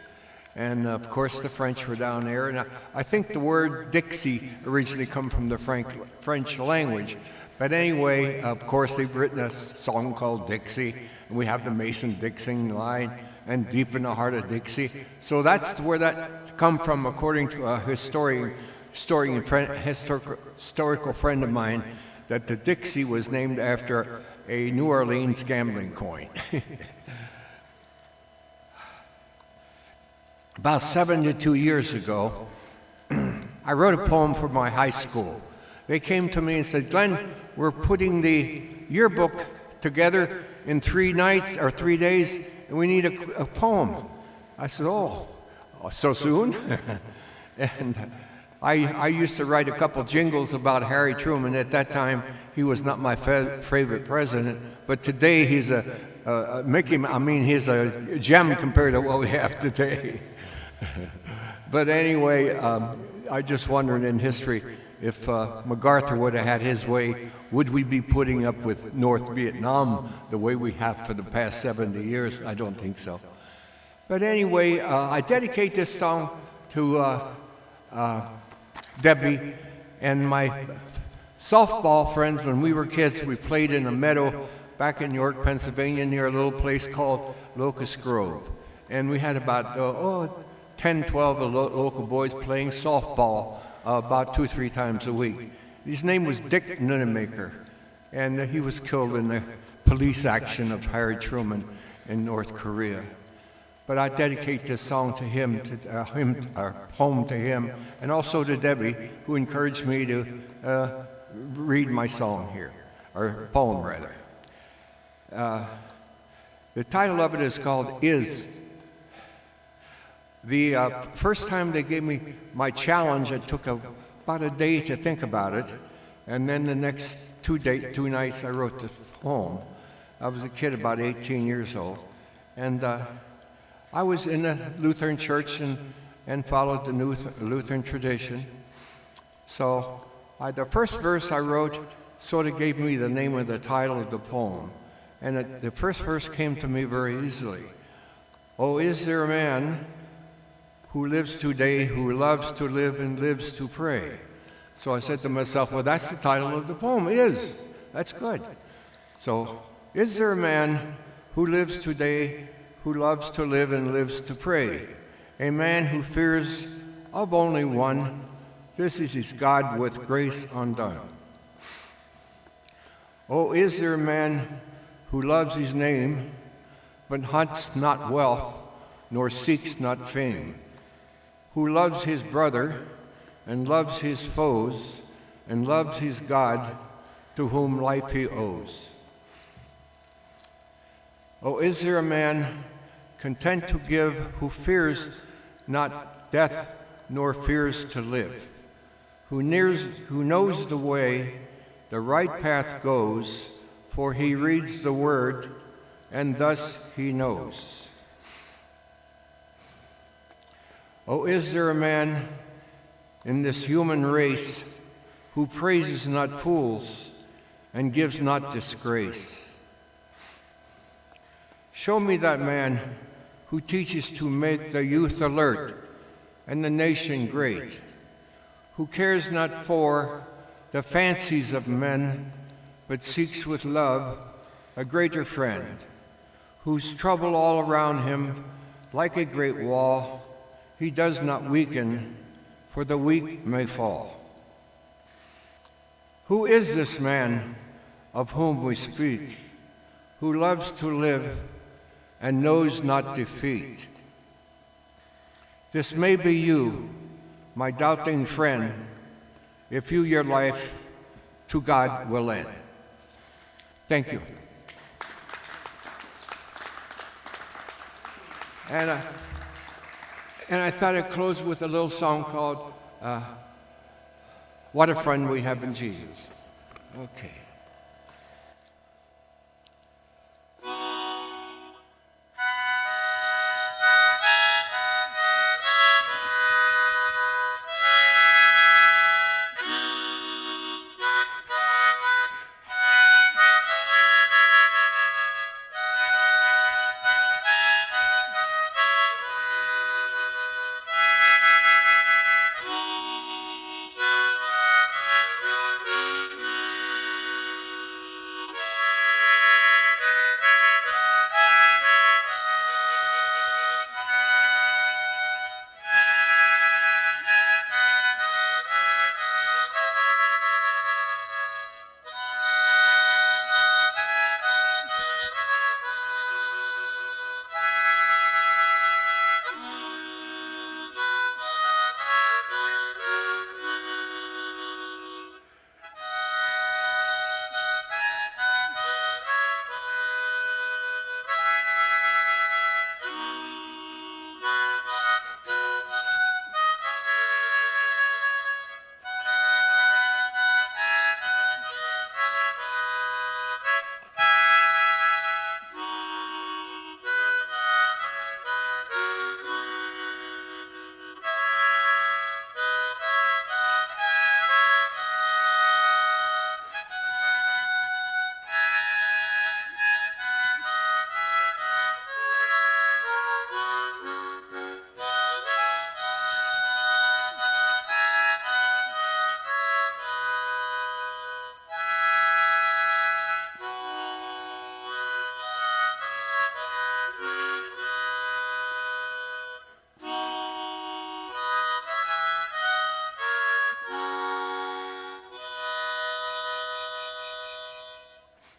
And of course the French were down there. And I think the word Dixie originally come from the French language. But anyway, of course they've written a song called Dixie, and we have the Mason-Dixon line, and Deep in the Heart of Dixie. So that's where that come from, according to a historical friend of mine, that the Dixie was named after a New Orleans gambling coin. About 72 years ago, I wrote a poem for my high school. They came to me and said, Glenn, we're putting the yearbook together in 3 nights or 3 days, and we need a poem. I said, oh, so soon? And I used to write a couple jingles about Harry Truman. At that time, he was not my favorite president, but today he's he's a gem compared to what we have today. But anyway, I just wondered in history, if MacArthur would have had his way, would we be putting up with North Vietnam the way we have for the past 70 years? I don't think so. But anyway, I dedicate this song to Debbie and my softball friends. When we were kids, we played in a meadow back in York, Pennsylvania, near a little place called Locust Grove. And we had about 10, 12 local boys playing softball about 2 or 3 times a week. His name was Dick Nunnemaker, and he was killed in the police action of Harry Truman in North Korea. But I dedicate this song to him, poem to him, and also to Debbie, who encouraged me to read my song here, or poem rather. The title of it is called Is. The first time they gave me my challenge, it took about a day to think about it, and then the next 2 nights I wrote the poem. I was a kid about 18 years old, and I was in a Lutheran church and followed the Lutheran tradition. So the first verse I wrote sort of gave me the name of the title of the poem, and the first verse came to me very easily. Oh, is there a man who lives today, who loves to live and lives to pray? So I said to myself, well, that's the title of the poem, Is. That's good. So, is there a man who lives today, who loves to live and lives to pray? A man who fears of only one, this is his God with grace undone. Oh, is there a man who loves his name, but hunts not wealth, nor seeks not fame? Who loves his brother, and loves his foes, and loves his God, to whom life he owes? Oh, is there a man content to give, who fears not death, nor fears to live? Who knows the way the right path goes, for he reads the word, and thus he knows. Oh, is there a man in this human race who praises not fools and gives not disgrace? Show me that man who teaches to make the youth alert and the nation great, who cares not for the fancies of men, but seeks with love a greater friend, whose trouble all around him, like a great wall, he does not weaken, for the weak may fall. Who is this man of whom we speak, who loves to live and knows not defeat? This may be you, my doubting friend, if you your life to God will lend. Thank you. And I thought I'd close with a little song called What a Friend We Have in Jesus. Okay.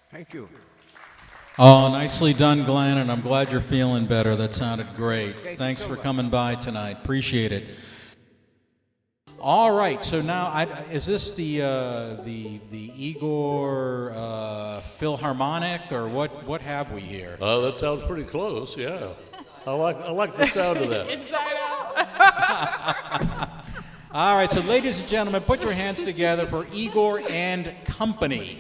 Thank you. Oh, nicely done, Glenn, and I'm glad you're feeling better. That sounded great. Thanks for coming by tonight. Appreciate it. All right, so now, is this the Igor Philharmonic, or what have we here? That sounds pretty close, yeah. I like the sound of that. Inside out. All right, so ladies and gentlemen, put your hands together for Igor and Company.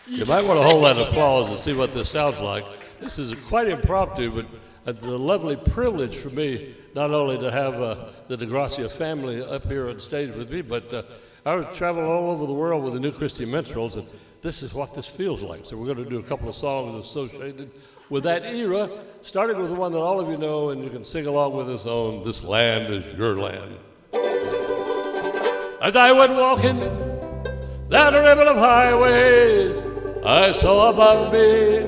You might want to hold that applause and see what this sounds like. This is quite impromptu, but it's a lovely privilege for me not only to have the DeGracia family up here on stage with me, but I was traveling all over the world with the New Christian Minstrels, and this is what this feels like. So we're going to do a couple of songs associated with that era, starting with the one that all of you know, and you can sing along with us on This Land Is Your Land. As I went walking down a ribbon of highways, I saw above me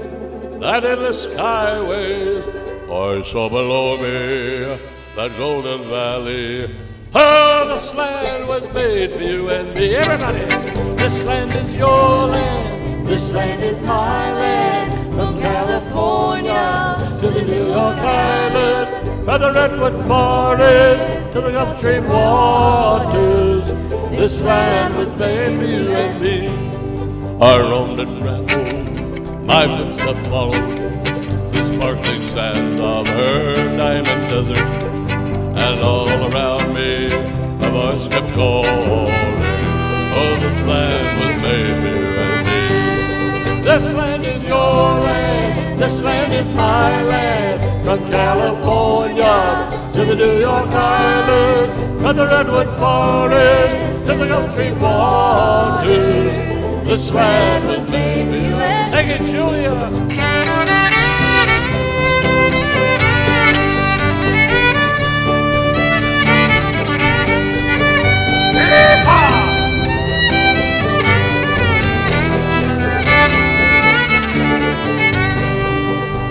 that endless skyways. I saw below me that golden valley. Oh, this land was made for you and me. Everybody, this land is your land. This land is my land. From California to the New York Island, from the redwood forest to the Gulf Stream waters. this land was made for you and me. I roamed and rambled, my footsteps followed the sparkling sands of her diamond desert, and all around me a voice kept calling, oh, this land was made for you and me. This land is your land, this land is my land. From California to the New York Island, from the redwood forest to the Gulf Stream waters, this land was made for you and me. Take it, Julia.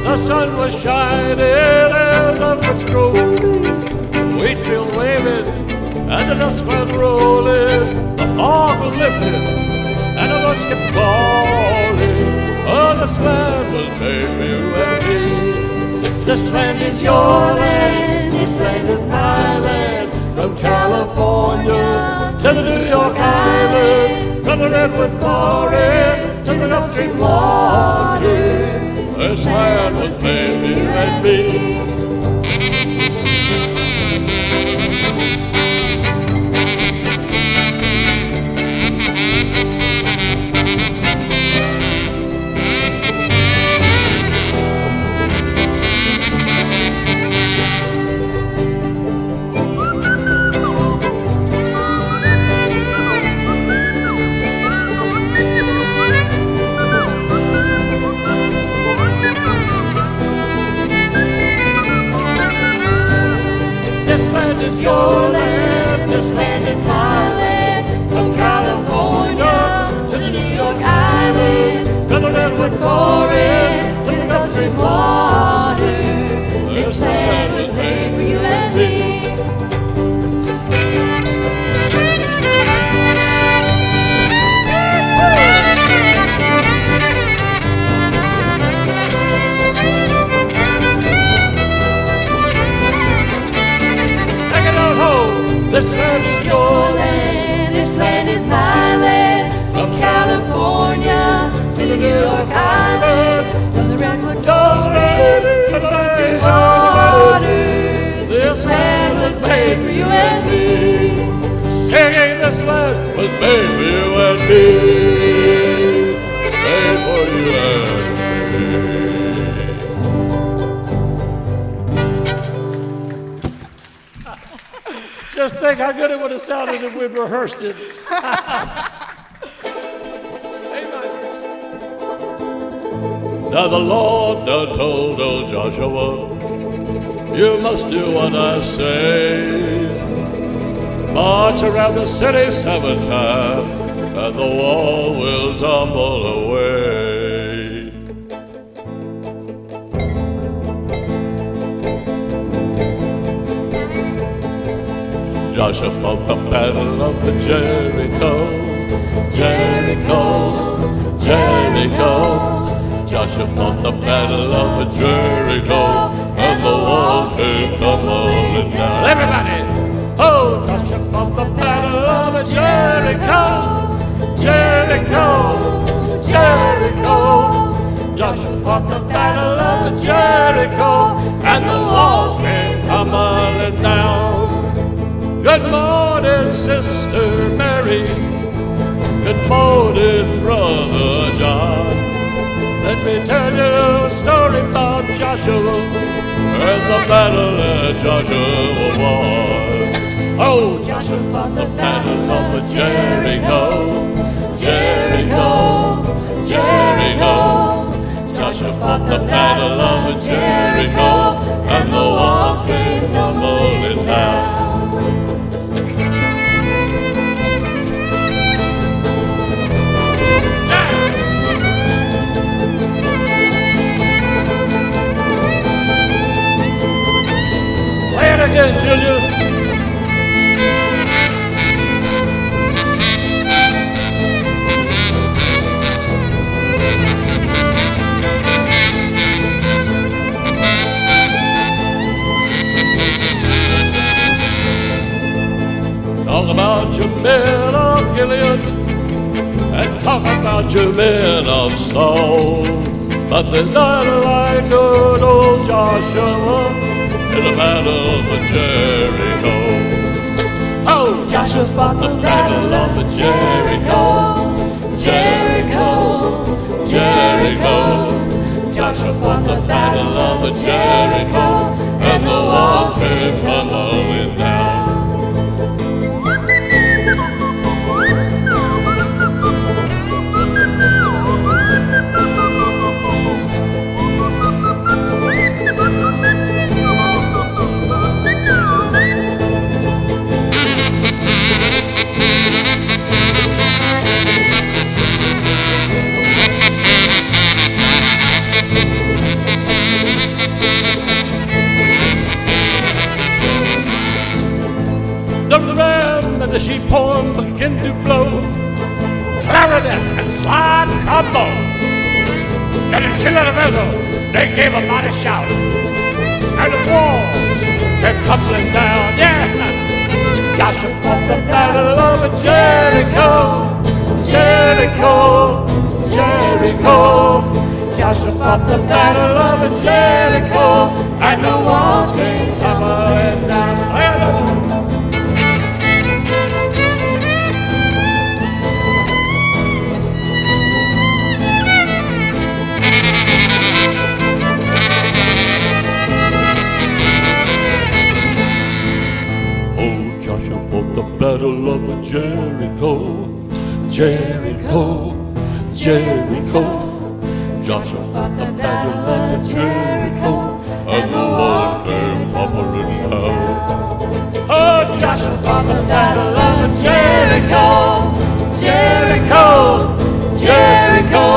The sun was shining as up the stroll, wheat field waving and the dust clouds rolling. The fog was lifted and the birds kept calling, oh, this land was made for you and me. This land is your land, this land is my land. From California to the New York Island, from the redwood forest to the Gulf Stream waters, this land was made for you and me. Your land, this land is my land. From California to the New York Island, from the redwood forest to the Gulf Stream waters, this land was made for you and me. This land is your land, this land is my land. From California to the New York Island, from the redwood forest to the Gulf Stream waters, this land was made for you and me. Singing, this land was made for you and me. Made for you and me. Just think how good it would have sounded if we'd rehearsed it. Amen. Now the Lord done told old Joshua, you must do what I say. March around the city 7 times, and the wall will tumble away. Joshua fought the battle of the Jericho, Jericho, Jericho. Joshua fought the battle of Jericho, and the walls came tumbling down. Everybody! Oh, Joshua fought the battle of Jericho, Jericho, Jericho. Joshua fought the battle of Jericho, and the walls came tumbling down. Good morning, Sister Mary. Good morning, Brother John. Let me tell you a story about Joshua and the battle that Joshua won. Oh, Joshua fought the battle of Jericho, Jericho, Jericho. Joshua fought the battle of Jericho, and the walls came tumbling down. Play it again, Junior. Talk about your men of Gilead, and talk about your men of Saul. But there's none like good old Joshua in the battle of Jericho. Oh, Joshua fought the battle of Jericho, Jericho, Jericho. Joshua fought the battle of Jericho, and the walls came tumbling down. The ram and the sheep horn begin to blow, clarinet and slide trombone. And the children of Israel, they gave a mighty shout, and the walls came tumbling down. Yeah, Joshua fought the battle of Jericho, Jericho, Jericho. Joshua fought the battle of Jericho, and the walls came tumbling down. Fought the battle of Jericho, Jericho, Jericho. Joshua fought the battle of Jericho, and the walls came tumbling down. Oh, Joshua fought the battle of Jericho, Jericho, Jericho.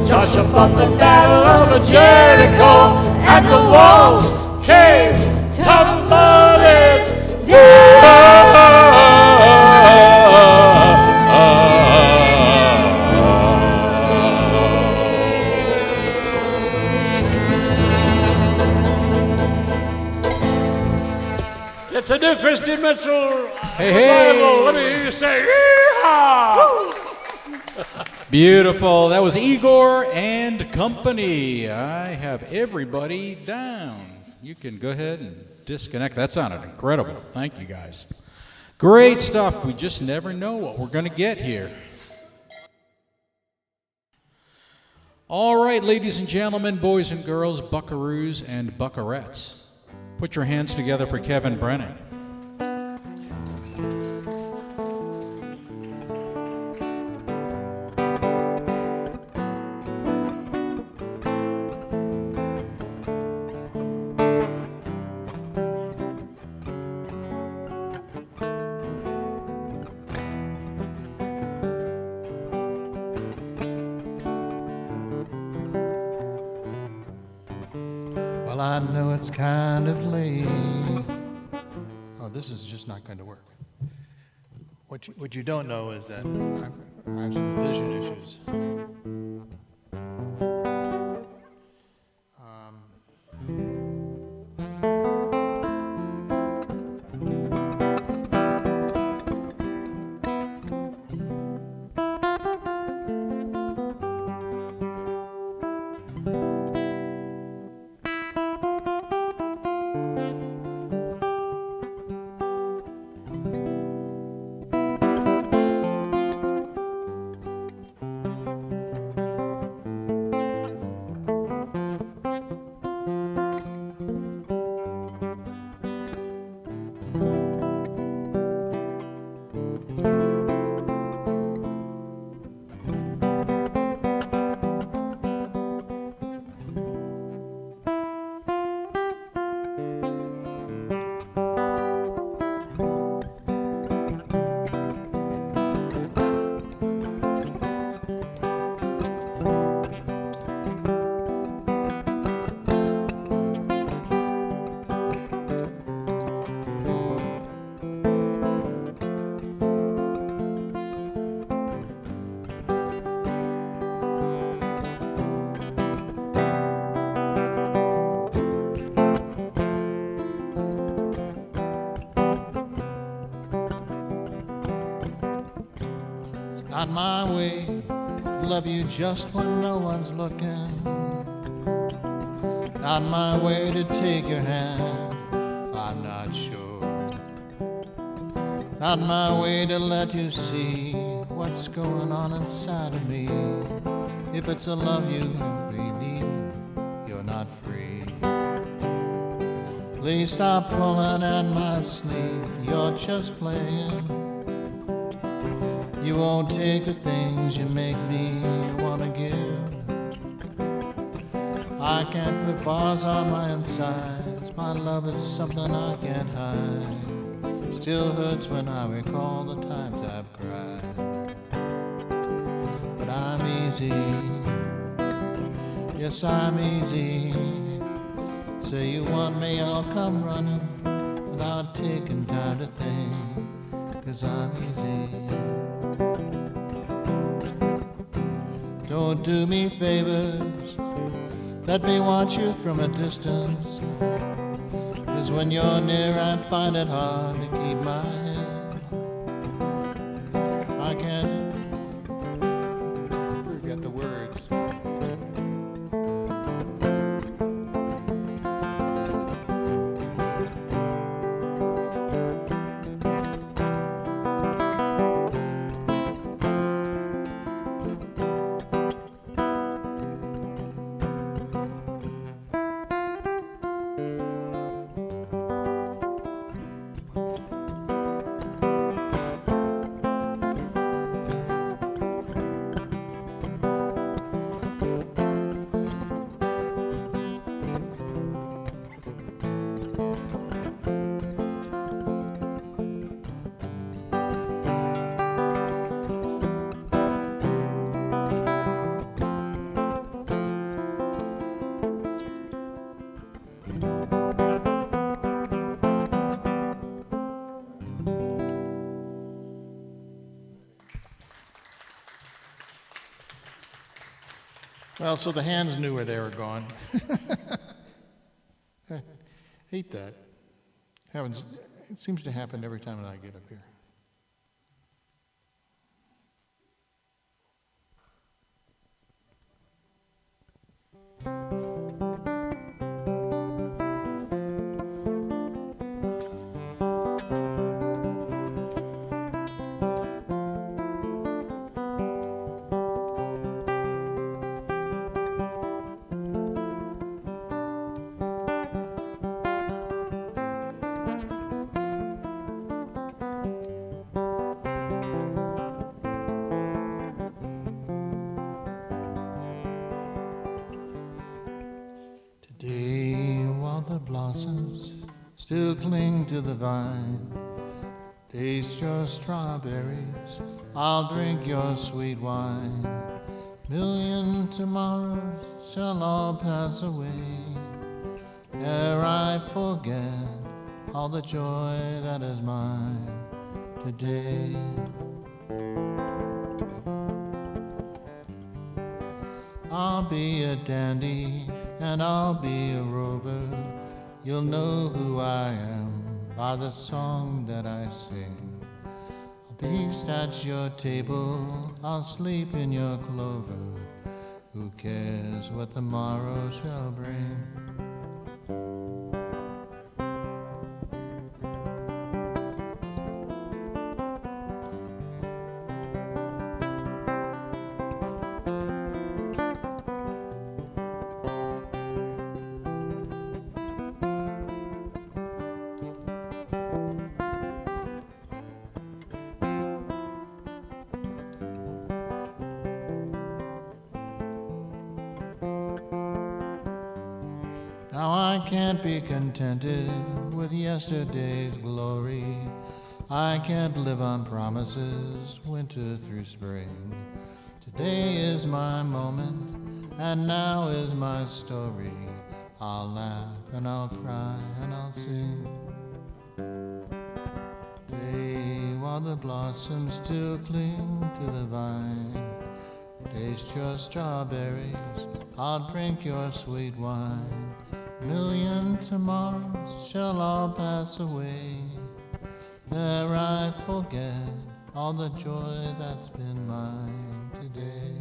Joshua fought the battle of Jericho, and the walls came tumbling It's a new Christy Mitchell revival. Let me hear you say, yeehaw! Beautiful. That was Igor and company. I have everybody down. You can go ahead and disconnect. That sounded incredible. Thank you, guys. Great stuff. We just never know what we're going to get here. All right, ladies and gentlemen, boys and girls, buckaroos and buckarettes. Put your hands together for Kevin Brennan. Well, I know it's kind of late. Oh, this is just not going to work. What you don't know is that I have some vision issues. Not my way, love you just when no one's looking. Not my way to take your hand if I'm not sure. Not my way to let you see what's going on inside of me. If it's a love you really need, you're not free. Please stop pulling at my sleeve, you're just playing. You won't take the things you make me wanna give. I can't put bars on my insides. My love is something I can't hide. Still hurts when I recall the times I've cried. But I'm easy. Yes, I'm easy. Say you want me, I'll come running without taking time to think. 'Cause I'm easy. Don't do me favors. Let me watch you from a distance. 'Cause when you're near I find it hard to keep my head. I can't forget the words. Well, so the hands knew where they were going. I hate that. It seems to happen every time that I get up here. Still cling to the vine, taste your strawberries, I'll drink your sweet wine. Million tomorrows shall all pass away, ere I forget all the joy that is mine today. I'll be a dandy and I'll be a rover. You'll know who I am by the song that I sing. I'll feast at your table, I'll sleep in your clover. Who cares what the morrow shall bring? Now I can't be contented with yesterday's glory. I can't live on promises, winter through spring. Today is my moment, and now is my story. I'll laugh and I'll cry and I'll sing. Today, while the blossoms still cling to the vine, taste your strawberries, I'll drink your sweet wine. Million tomorrows shall all pass away, ere I forget all the joy that's been mine today.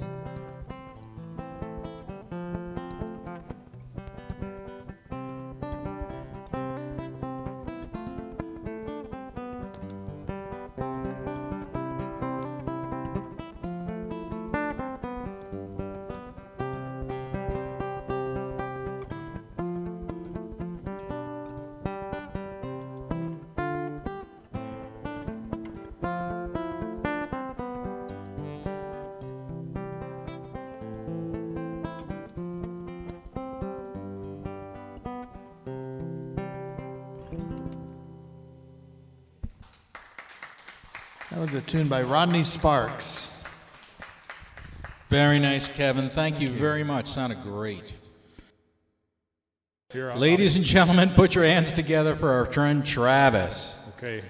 That was a tune by Rodney Sparks. Very nice, Kevin. Thank you very much. Sounded great. Here, Ladies and gentlemen, put your hands together for our friend Travis. Okay,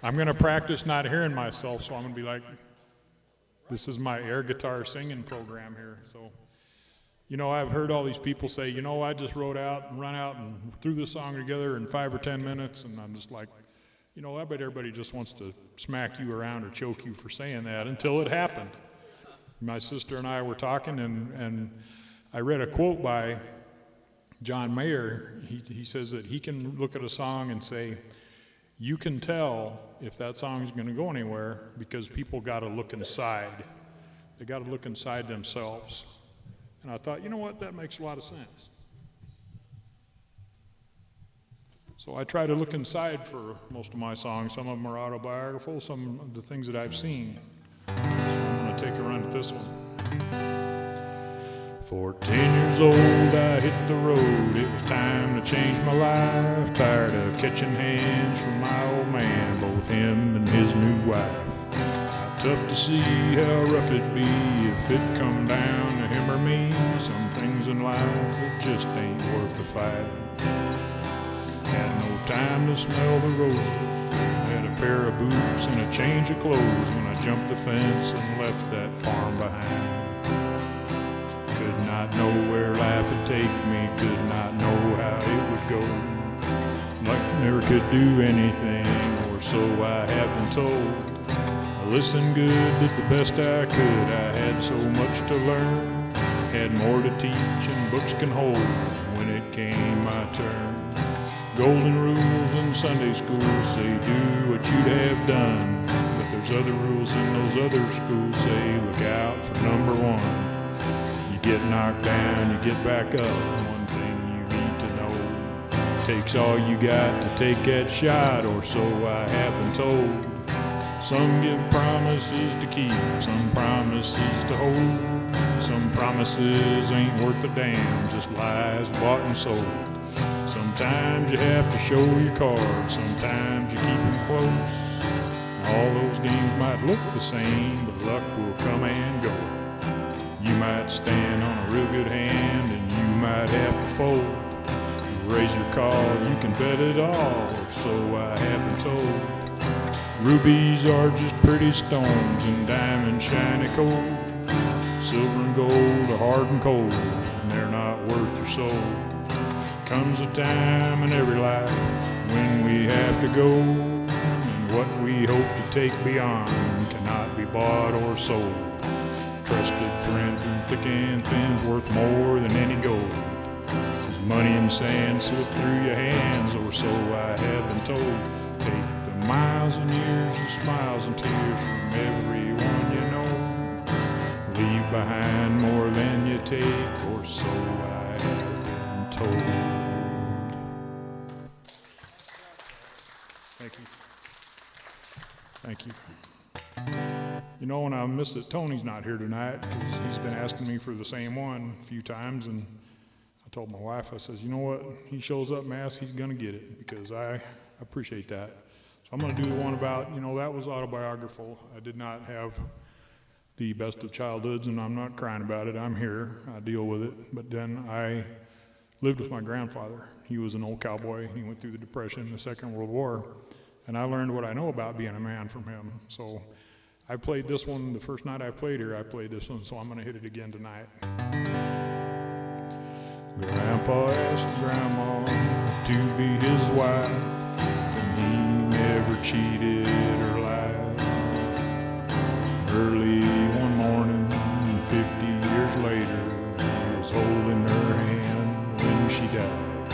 I'm going to practice not hearing myself, so I'm going to be like, this is my air guitar singing program here. So, you know, I've heard all these people say, you know, I just wrote out and run out and threw this song together in 5 or 10 minutes, and I'm just like, you know, I bet everybody just wants to smack you around or choke you for saying that until it happened. My sister and I were talking, and I read a quote by John Mayer. He says that he can look at a song and say, you can tell if that song's going to go anywhere because people got to look inside. They got to look inside themselves. And I thought, you know what, that makes a lot of sense. So I try to look inside for most of my songs. Some of them are autobiographical, some of the things that I've seen. So I'm going to take a run at this one. 14 years old, I hit the road. It was time to change my life. Tired of catching hands from my old man, both him and his new wife. Tough to see how rough it'd be if it come down to him or me. Some things in life that just ain't worth the fight. Had no time to smell the roses. Had a pair of boots and a change of clothes when I jumped the fence and left that farm behind. Could not know where life would take me, could not know how it would go. Like I never could do anything, or so I have been told. I listened good, did the best I could, I had so much to learn. Had more to teach than books can hold when it came my turn. Golden rules in Sunday school say do what you'd have done. But there's other rules in those other schools say look out for number one. You get knocked down, you get back up. One thing you need to know. Takes all you got to take that shot, or so I have been told. Some give promises to keep, some promises to hold. Some promises ain't worth a damn, just lies bought and sold. Sometimes you have to show your cards, sometimes you keep them close. All those games might look the same, but luck will come and go. You might stand on a real good hand, and you might have to fold. You raise your call, you can bet it all, or so I have been told. Rubies are just pretty stones, and diamonds shiny cold. Silver and gold are hard and cold, and they're not worth your soul. Comes a time in every life when we have to go, and what we hope to take beyond cannot be bought or sold. Trusted friend through thick and thin's worth more than any gold. As money and sand slip through your hands, or so I have been told. Take the miles and years of smiles and tears from everyone you know. Leave behind more than you take, or so I have been told. Thank you. Thank you. You know, and I miss that Tony's not here tonight, because he's been asking me for the same one a few times, and I told my wife, I says, you know what, he shows up and asks, he's going to get it, because I appreciate that. So I'm going to do the one about, you know, that was autobiographical. I did not have the best of childhoods, and I'm not crying about it. I'm here. I deal with it. But then I lived with my grandfather. He was an old cowboy. He went through the Depression, the Second World War, and I learned what I know about being a man from him. So I played this one the first night I played here. I played this one, so I'm going to hit it again tonight. Grandpa asked Grandma to be his wife, and he never cheated or lied. Early one morning, 50 years later, he was holding her hand when she died.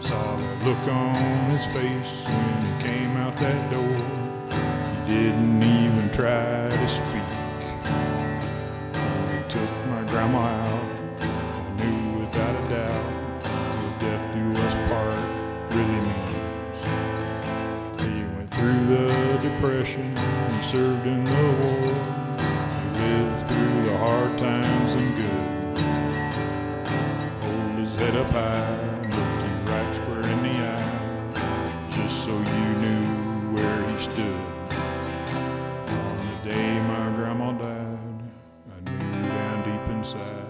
Saw the look on his face when he came out that door. He didn't even try to speak. When he took my grandma out, I knew without a doubt what death do us part really means. He went through the Depression and served in the war. He lived through the hard times and good. Hold his head up high and looked you right square in the eye, just so you knew where he stood. On the day my grandma died, I knew down deep inside,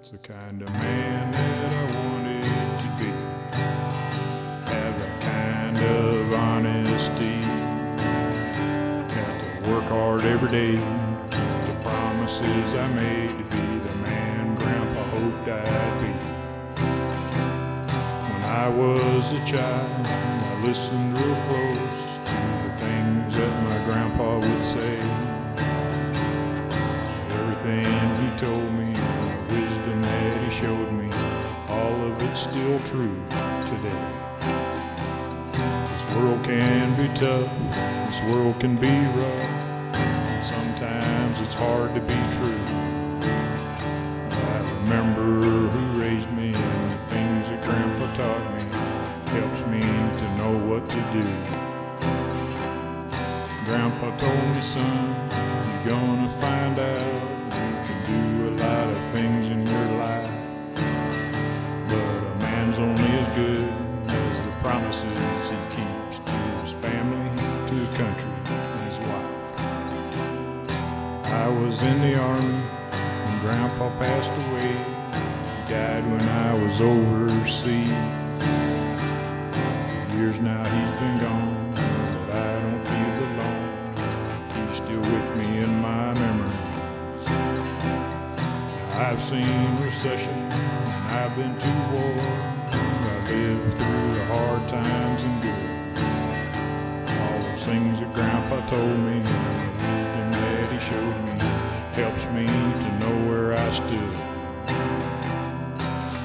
it's the kind of man that I wanted to be. Have that kind of honesty. Got to work hard every day, keep the promises I made to be the man Grandpa hoped I'd be. When I was a child, I listened real close to the things that my grandpa would say. Everything he told me and the wisdom that he showed me, all of it's still true today. This world can be tough, this world can be rough. Sometimes it's hard to be true. I remember who raised me and the things that Grandpa taught me helps me to know what to do. Grandpa told me, son, you're gonna find out you can do a lot of things in your life, but a man's only as good as the promises he keeps to his family, to his country, and his wife. I was in the army when Grandpa passed away. He died when I was overseas. Years now he's been gone, but I don't feel alone. He's still with me in my memories. I've seen recession, and I've been to war. I lived through the hard times and good. All those things that Grandpa told me and the wisdom that he showed me helps me to know where I stood.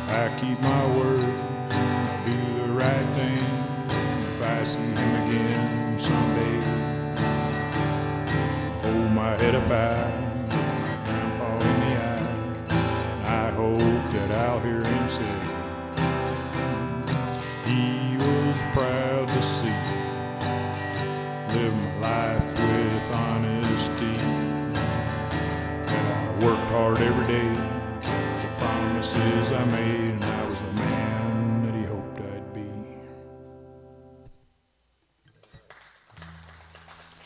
I keep my word, I do the right thing. If I see him again someday, hold my head up high, Grandpa in the eye, and I hope that I'll hear him say, he was proud to see me live my life with honesty, that I worked hard every day, kept the promises I made, and I was the man that he hoped I'd be.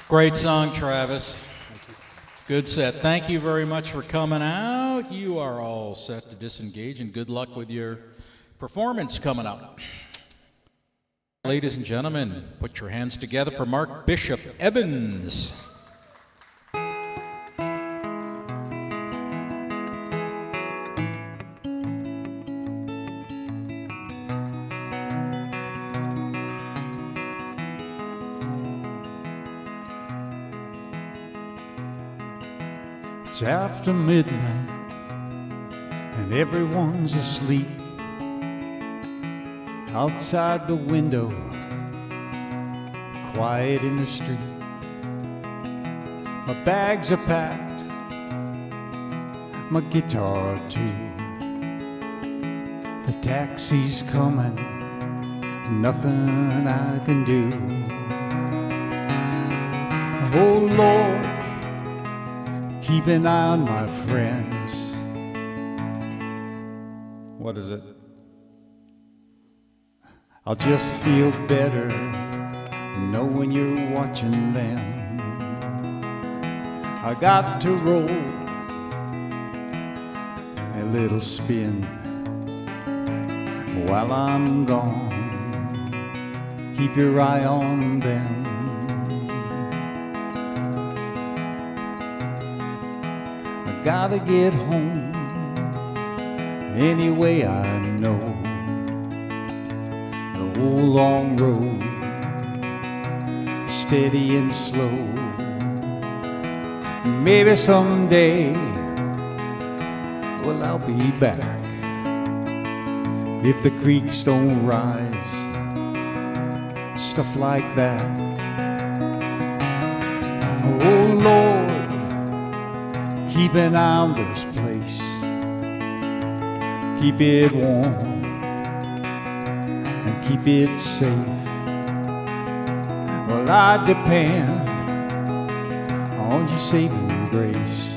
Great song, Travis. Good set. Thank you very much for coming out. You are all set to disengage, and good luck with your performance coming up. Ladies and gentlemen, put your hands together for Mark Bishop Evans. It's after midnight and everyone's asleep. Outside the window, quiet in the street. My bags are packed, my guitar too. The taxi's coming, nothing I can do. Oh Lord, keep an eye on my friends. What is it? I'll just feel better knowing you're watching them. I got to roll a little spin while I'm gone. Keep your eye on them. Gotta get home anyway I know. The whole long road, steady and slow. Maybe someday, well, I'll be back. If the creeks don't rise, stuff like that. Oh Lord, keep an eye on this place. Keep it warm and keep it safe. Well, I depend on your saving grace.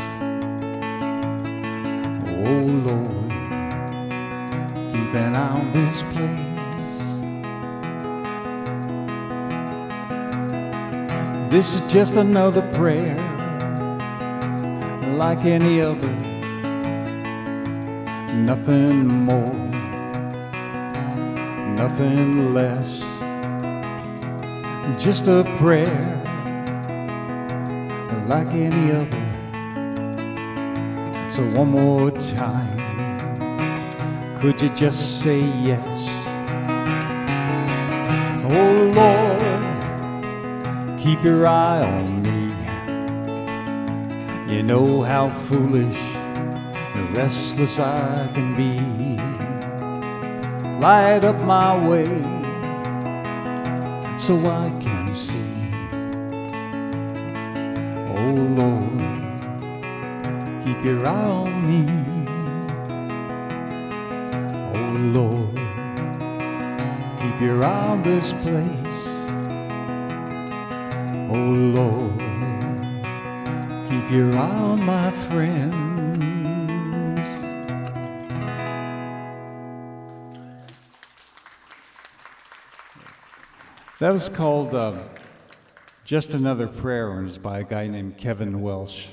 Oh Lord, keep an eye on this place. This is just another prayer, like any other. Nothing more, nothing less. Just a prayer, like any other. So one more time, could you just say yes? Oh Lord, keep your eye on me. You know how foolish and restless I can be. Light up my way so I can see. Oh Lord, keep your eye on me. Oh Lord, keep your eye on this place. Oh Lord, keep your eye on my friends. That was called Just Another Prayer, and it's by a guy named Kevin Welsh.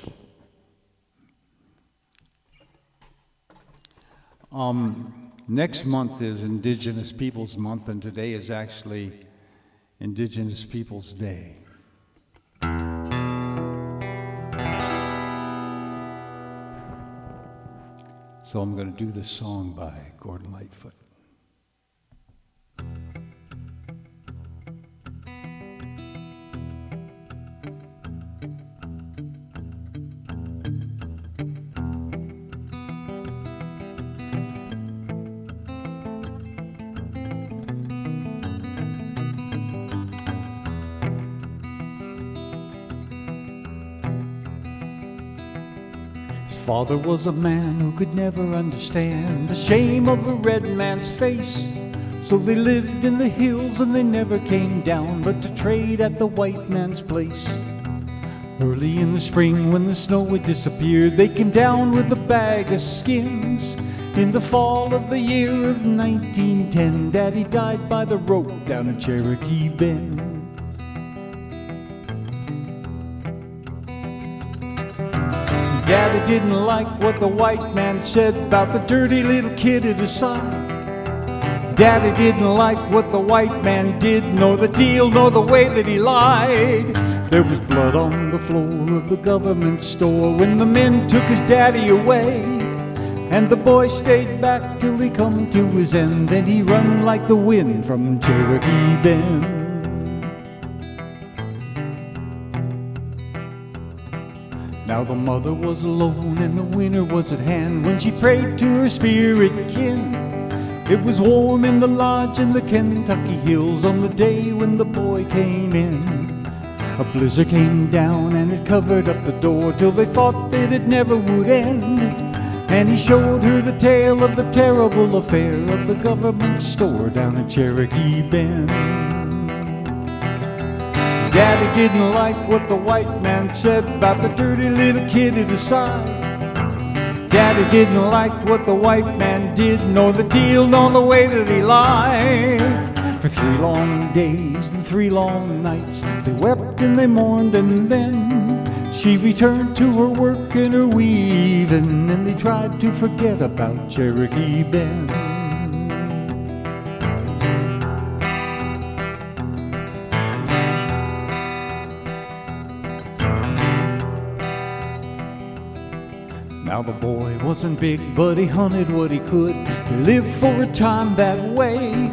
Next month is Indigenous Peoples Month, and today is actually Indigenous Peoples Day. So I'm going to do this song by Gordon Lightfoot. Father was a man who could never understand the shame of a red man's face. So they lived in the hills and they never came down but to trade at the white man's place. Early in the spring when the snow had disappeared, they came down with a bag of skins. In the fall of the year of 1910, Daddy died by the rope down in Cherokee Bend. Daddy didn't like what the white man said about the dirty little kid at his side. Daddy didn't like what the white man did, nor the deal, nor the way that he lied. There was blood on the floor of the government store when the men took his daddy away. And the boy stayed back till he come to his end. Then he run like the wind from Cherokee Bend. Now the mother was alone and the winter was at hand when she prayed to her spirit kin. It was warm in the lodge in the Kentucky hills on the day when the boy came in. A blizzard came down and it covered up the door till they thought that it never would end. And he showed her the tale of the terrible affair of the government store down in Cherokee Bend. Daddy didn't like what the white man said about the dirty little kid at his side. Daddy didn't like what the white man did, nor the deal, nor the way that he lied. For 3 long days and 3 long nights, they wept and they mourned, and then she returned to her work and her weaving, and they tried to forget about Cherokee Bend. Now the boy wasn't big, but he hunted what he could. He lived for a time that way.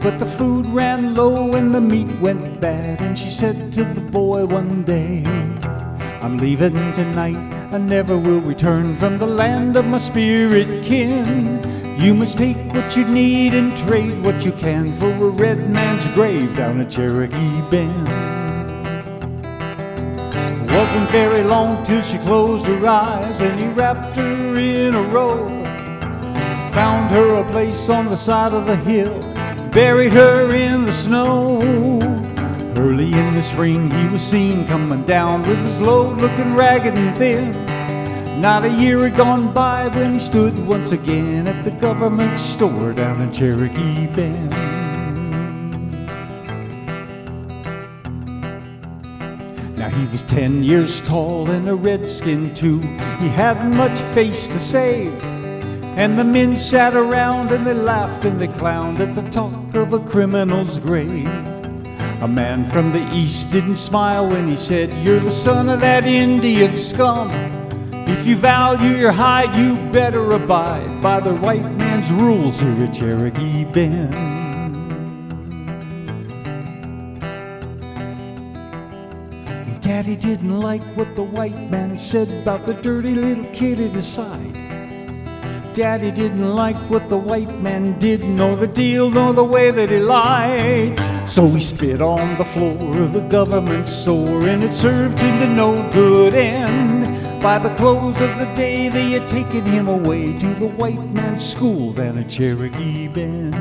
But the food ran low and the meat went bad, and she said to the boy one day, I'm leaving tonight, I never will return from the land of my spirit kin. You must take what you need and trade what you can for a red man's grave down at Cherokee Bend. It wasn't very long till she closed her eyes and he wrapped her in a robe. Found her a place on the side of the hill, buried her in the snow. Early in the spring he was seen coming down with his load looking ragged and thin. Not a year had gone by when he stood once again at the government store down in Cherokee Bend. Now he was 10 years tall and a redskin too. He hadn't much face to save, and the men sat around and they laughed and they clowned at the talk of a criminal's grave. A man from the east didn't smile when he said, "You're the son of that Indian scum. If you value your hide, you better abide by the white man's rules here at Cherokee Bend." Daddy didn't like what the white man said about the dirty little kid at his side. Daddy didn't like what the white man did, nor the deal, nor the way that he lied. So he spit on the floor of the government store, and it served him to no good end. By the close of the day, they had taken him away to the white man's school down at Cherokee Bend.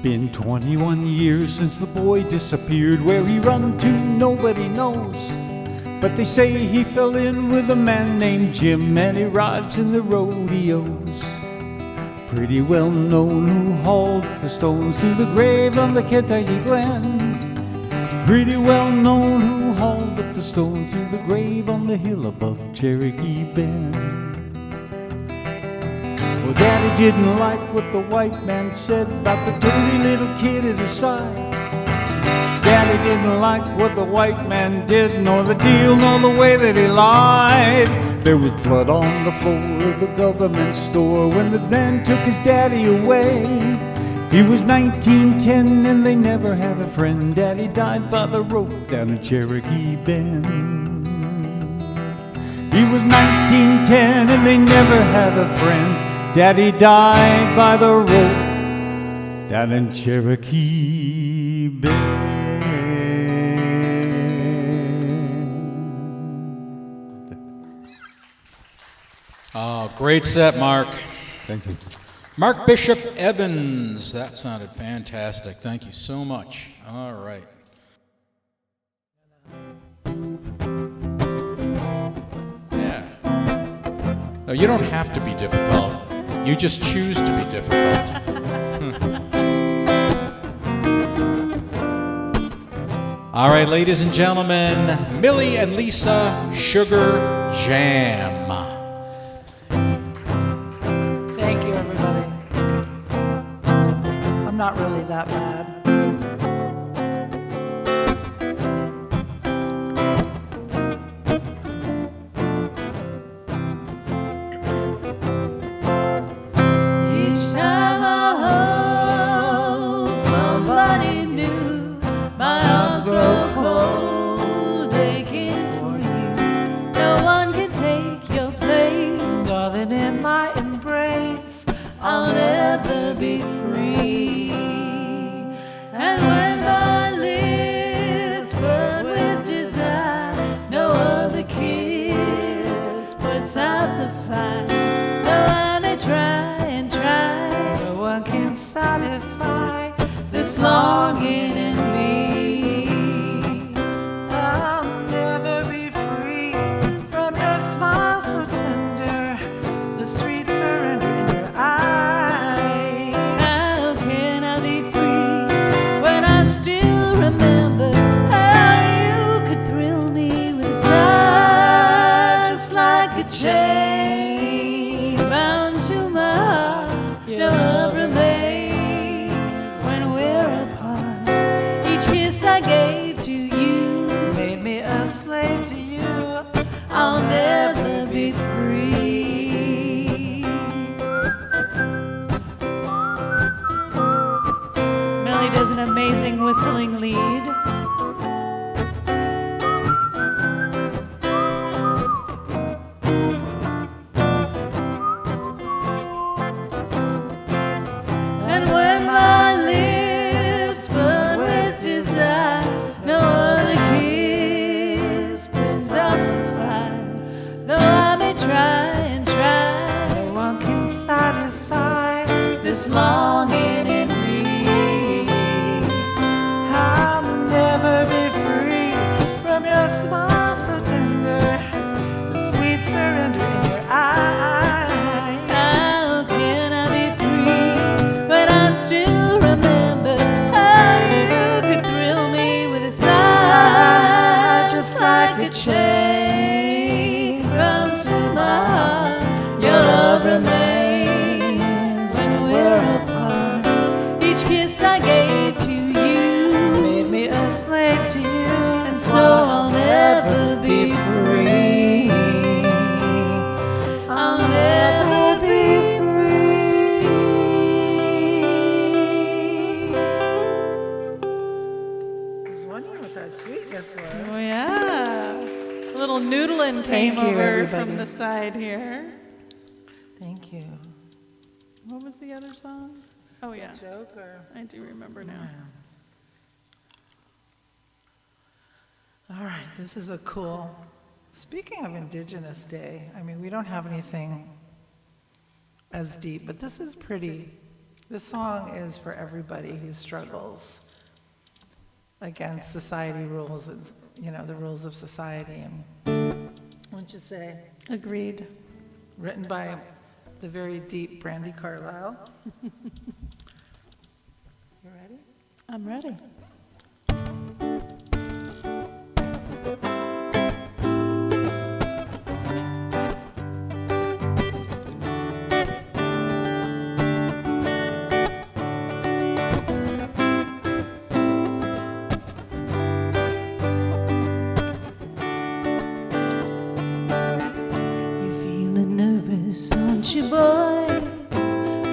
Been 21 years since the boy disappeared. Where he run to, nobody knows. But they say he fell in with a man named Jim, and he rides in the rodeos. Pretty well known who hauled the stones to the grave on the Kentucky Glen. Pretty well known who hauled up the stones to the grave on the hill above Cherokee Bend. Well, Daddy didn't like what the white man said about the dirty little kid at his side. Daddy didn't like what the white man did, nor the deal, nor the way that he lied. There was blood on the floor of the government store when the man took his daddy away. He was 1910 and they never had a friend. Daddy died by the rope down in Cherokee Bend. He was 1910 and they never had a friend. Daddy died by the rope down in Cherokee Bend. Oh, great set, Mark. Thank you. Mark Bishop Evans. That sounded fantastic. Thank you so much. All right. Yeah. No, you don't have to be difficult. You just choose to be difficult. All right, ladies and gentlemen, Millie and Lisa, SugarJam. Thank you, everybody. I'm not really that bad. Each time I hold somebody new, my arms grow cold, aching for you. No one can take your place, Darling, in my embrace, I'll never be free. And when my lips burn with desire, no other kiss puts out the fire. Though I may try and try, no one can satisfy this longing in me. I'll never be free from your smile so tender, the sweet surrender in your eyes. How can I be free when I still remember how you could thrill me with a sigh, just like a chain bound to my heart? No love remains when we're apart. Each kiss I gave to you Made me a slave to you. I'll never be whistling lead. And when my lips burn with desire, no other kiss burns up the fire. Though I may try and try, no one can satisfy this longing in me. I'll never be free from your smile so tender, the sweet surrender in your eyes. How can I be free when I still remember how you could thrill me with a sigh, just like a chain bound to my heart. Your love remains when we're apart. Each kiss I gave to you made me a slave to you, and so I'll never be free. I'll never be free. I was wondering what that sweetness was. Oh yeah, a little noodling came Thank you, over everybody. from the side here. Thank you. What was the other song? Oh yeah, Joker. I do remember now. All right, this is a cool. Speaking of Indigenous Day, I mean, we don't have anything as deep, but this is pretty. This song is for everybody who struggles against society rules, and, you know, the rules of society. And wouldn't you say? Agreed. Written by the very deep Brandy Carlisle. You ready? I'm ready. You're feeling nervous, aren't you, boy?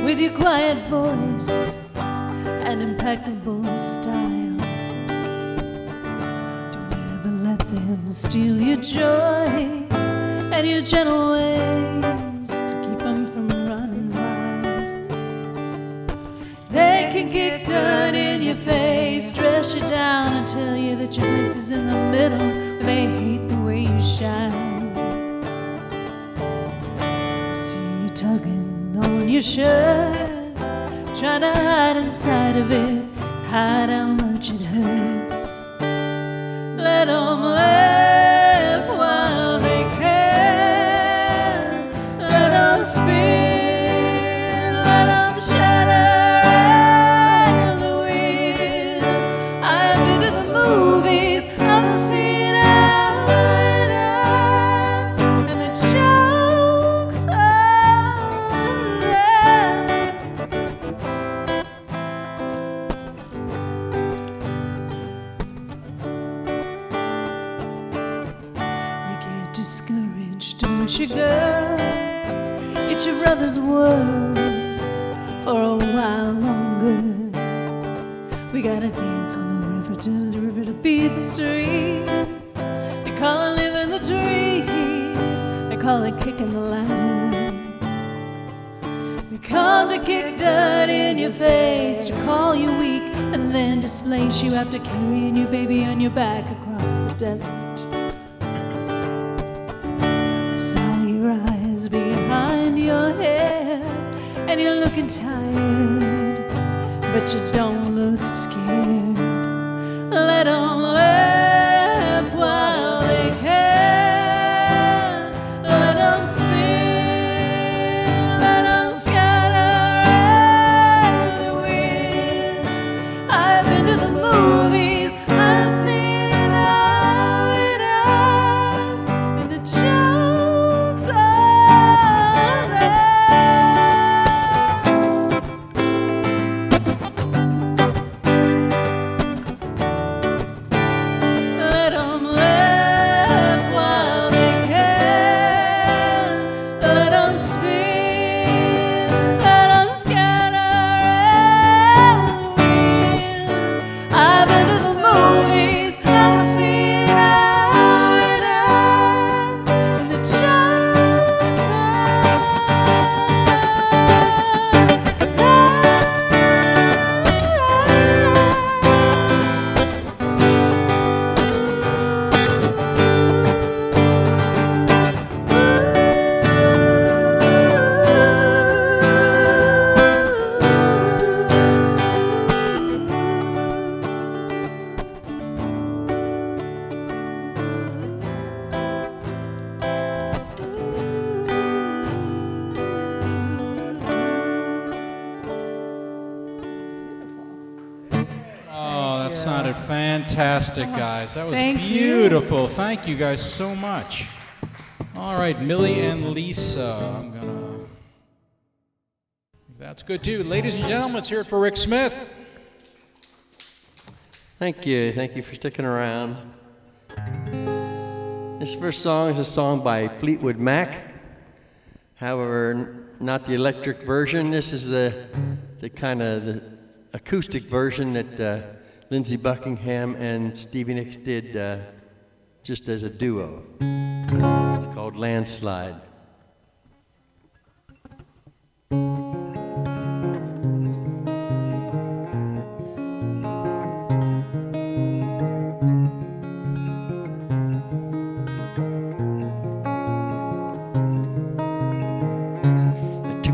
With your quiet voice and impeccable style. Don't ever let them steal your joy and your gentle ways to keep them from running wild. They can kick dirt in your face, dress you down and tell you that your place is in the middle, but they hate the way you shine. I see you tugging on your shirt, trying to hide inside of it, hide how much it hurts. Let them laugh while they can, let them spin, let them shatter in the wind. I've been to the movies, I've seen how it ends, and the jokes are there. You get discouraged, don't you, girl? It's your brother's world for a while longer. We gotta dance on the river, tell the river to be the stream. They call it living the dream, they call it kicking the ladder. They come to kick dirt in your face, to call you weak, and then displace you after carrying your baby on your back across the desert. I saw your eyes behind your hair, and you're looking tired, but you don't look scared. Let 'em laugh while they can, let 'em spin, let 'em scatter in the wind. I've been to the movies, I've seen how it ends, and the jokes are there. sounded fantastic, guys. That was Thank you. beautiful. Thank you guys so much. All right, Millie and Lisa. I'm gonna. That's good too. Ladies and gentlemen, let's hear it for Rick Smith. Thank you. Thank you for sticking around. This first song is a song by Fleetwood Mac. However, not the electric version. This is the kind of the acoustic version that Lindsey Buckingham and Stevie Nicks did just as a duo. It's called Landslide.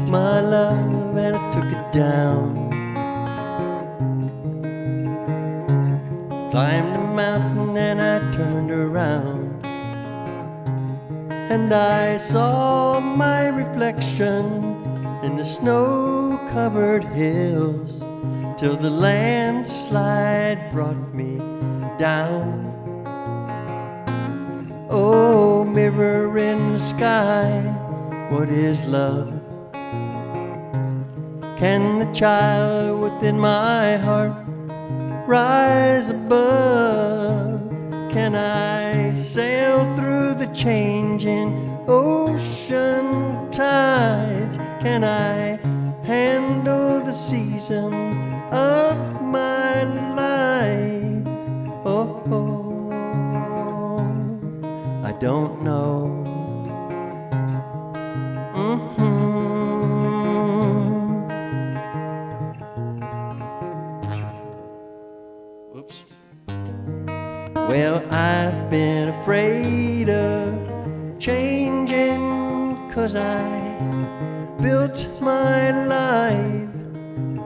My love and I took it down, climbed the mountain and I turned around, and I saw my reflection in the snow-covered hills, till the landslide brought me down. Oh, mirror in the sky, what is love? Can the child within my heart rise above? Can I sail through the changing ocean tides? Can I handle the season of my life? Oh, I don't know. Well, I've been afraid of changing, 'cause I built my life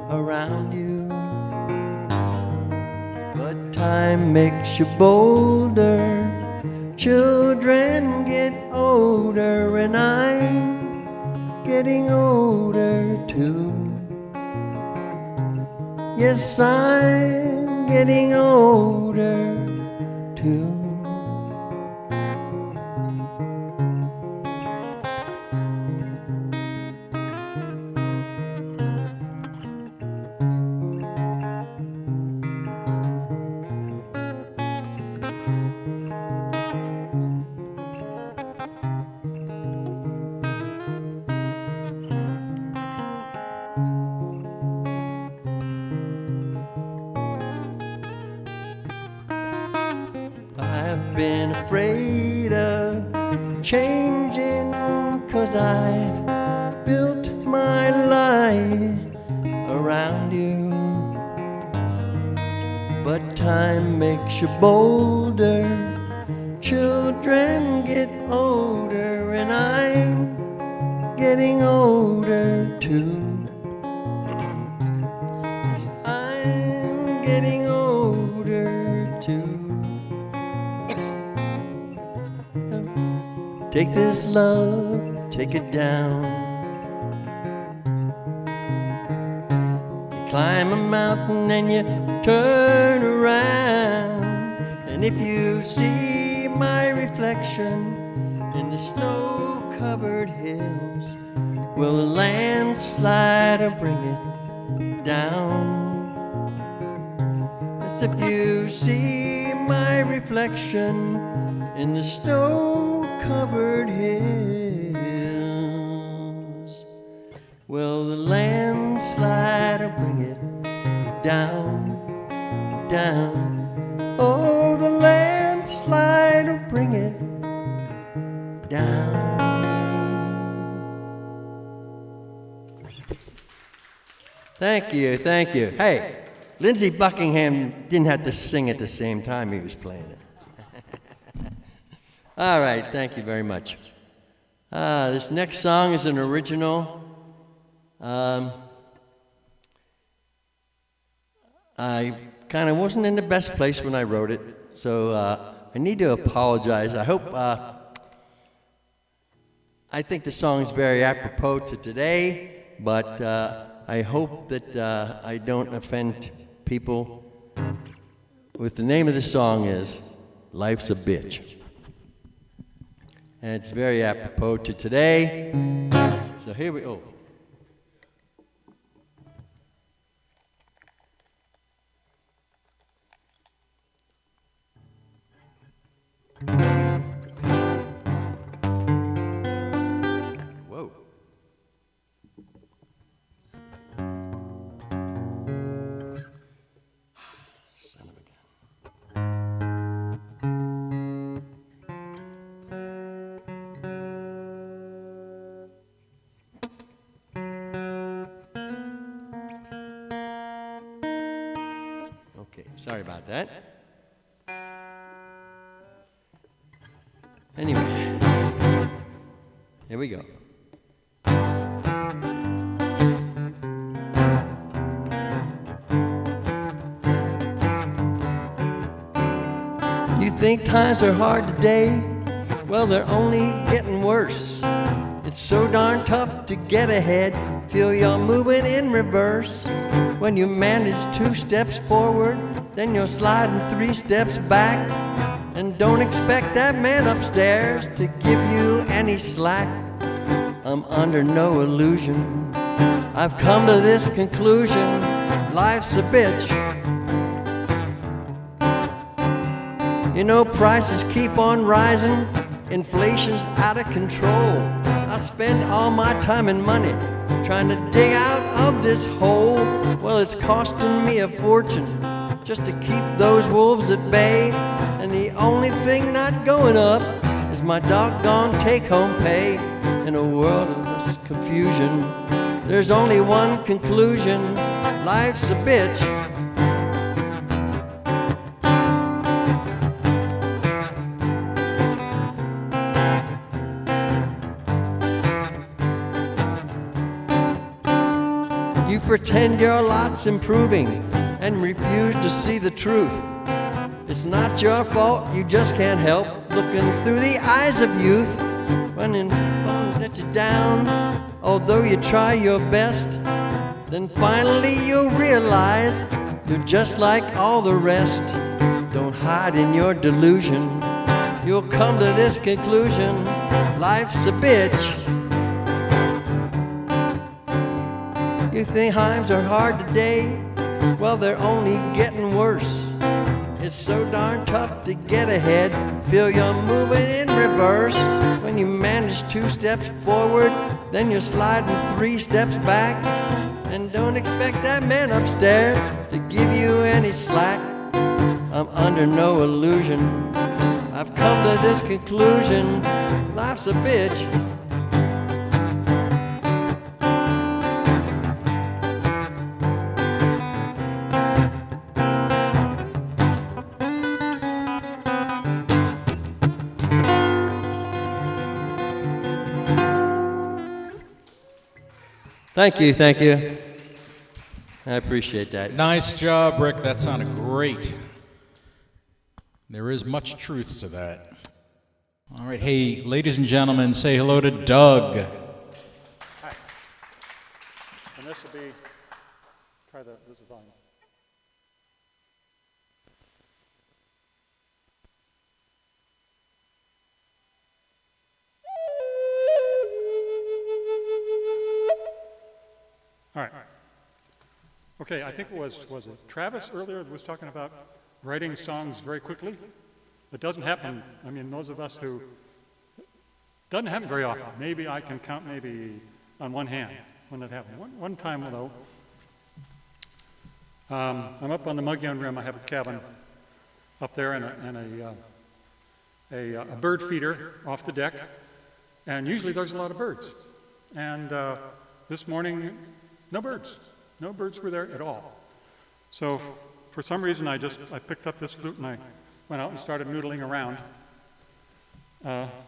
around you. But time makes you bolder, children get older, and I'm getting older too. Yes, I'm getting older too. I've been afraid of changing, 'cause I've built my life around you. But time makes you bolder, children get older, and I'm getting older too. Yes, I'm getting older too. Take this love, take it down. You climb a mountain and you turn around, and if you see my reflection in the snow-covered hills, will a landslide will bring it down? As if you see my reflection in the snow-covered hills, well, the landslide will bring it down, down. Oh, the landslide will bring it down. Thank you, thank you. Hey, Lindsey Buckingham didn't have to sing at the same time he was playing it. All right, thank you very much. This next song is an original. I kind of wasn't in the best place when I wrote it, so I need to apologize. I hope, I think the song is very apropos to today, but I hope that I don't offend people with the name of the song is Life's a Bitch. And it's very apropos to today. So here we go. Whoa. Son of a gun. Okay, sorry about that. Anyway, here we go. You think times are hard today? Well, they're only getting worse. It's so darn tough to get ahead. Feel you're moving in reverse. When you manage 2 steps forward, then you're sliding 3 steps back. And don't expect that man upstairs to give you any slack. I'm under no illusion. I've come to this conclusion. Life's a bitch. You know, prices keep on rising. Inflation's out of control. I spend all my time and money trying to dig out of this hole. Well, it's costing me a fortune just to keep those wolves at bay. And the only thing not going up is my doggone take-home pay. In a world of this confusion, there's only one conclusion. Life's a bitch. You pretend your lot's improving and refuse to see the truth. It's not your fault, you just can't help looking through the eyes of youth. When in fun let you down, although you try your best, then finally you'll realize you're just like all the rest. Don't hide in your delusion, you'll come to this conclusion. Life's a bitch. You think times are hard today? Well, they're only getting worse. It's so darn tough to get ahead. Feel you're moving in reverse. When you manage 2 steps forward, then you're sliding 3 steps back. And don't expect that man upstairs to give you any slack. I'm under no illusion. I've come to this conclusion. Life's a bitch. Thank you, thank you. I appreciate that. Nice job, Rick. That sounded great. There is much truth to that. All right, hey, ladies and gentlemen, say hello to Doug. Hi. And this will be, this is volume. All right. Okay, I think it was it Travis earlier that was talking about writing songs very quickly? It doesn't happen, I mean, those of us who, doesn't happen very often. Maybe I can count maybe on one hand when that happened. One time though, I'm up on the Muggian Rim. I have a cabin up there and a bird feeder off the deck. And usually there's a lot of birds. And this morning, no birds. No birds were there at all. So for some reason, I picked up this flute and I went out and started noodling around,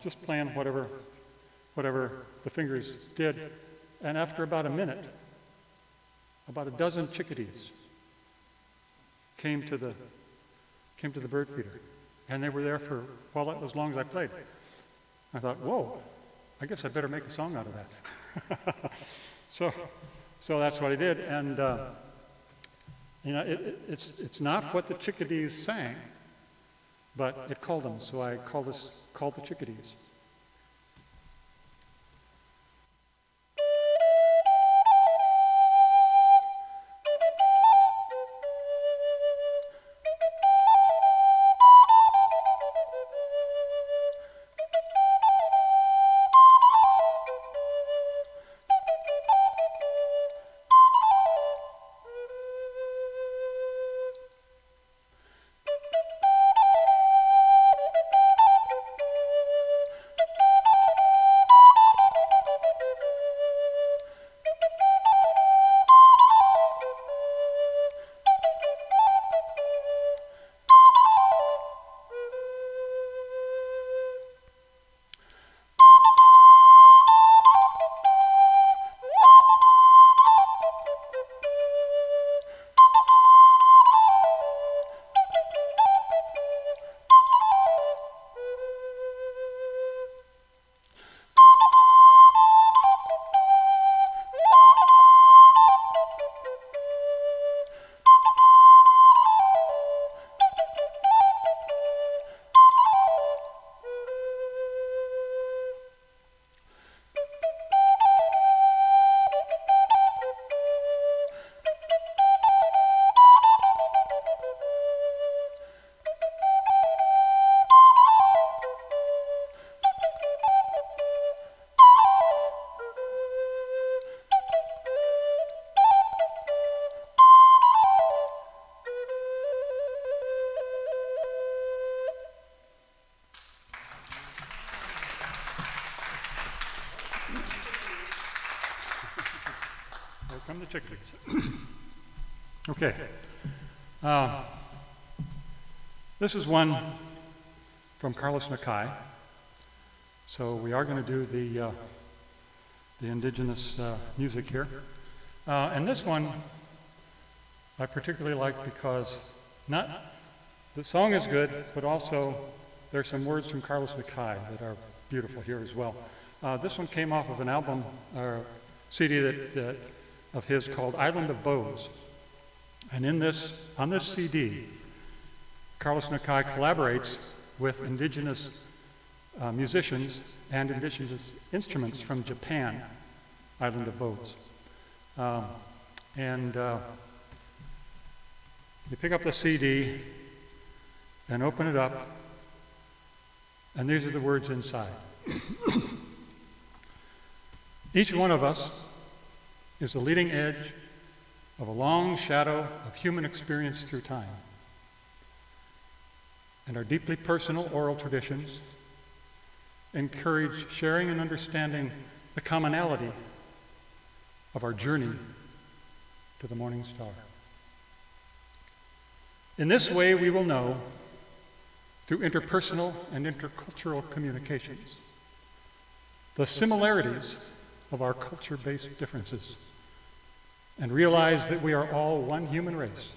just playing whatever the fingers did. And after about a minute, about a dozen chickadees came to the bird feeder, and they were there for as long as I played. I thought, whoa, I guess I better make a song out of that. So that's what I did, and You know, it's not what the chickadees sang, but it called them, so I called the chickadees. Come the chickadees. Okay. This is one from Carlos Nakai. So we are going to do the indigenous music here. And this one I particularly like because the song is good, but also there's some words from Carlos Nakai that are beautiful here as well. This one came off of an album or CD of his called Island of Bows. And on this CD, Carlos Nakai collaborates with indigenous musicians and indigenous instruments from Japan, Island of Bows. You pick up the CD and open it up, and these are the words inside. Each one of us is the leading edge of a long shadow of human experience through time. And our deeply personal oral traditions encourage sharing and understanding the commonality of our journey to the morning star. In this way, we will know, through interpersonal and intercultural communications, the similarities of our culture-based differences, and realize that we are all one human race,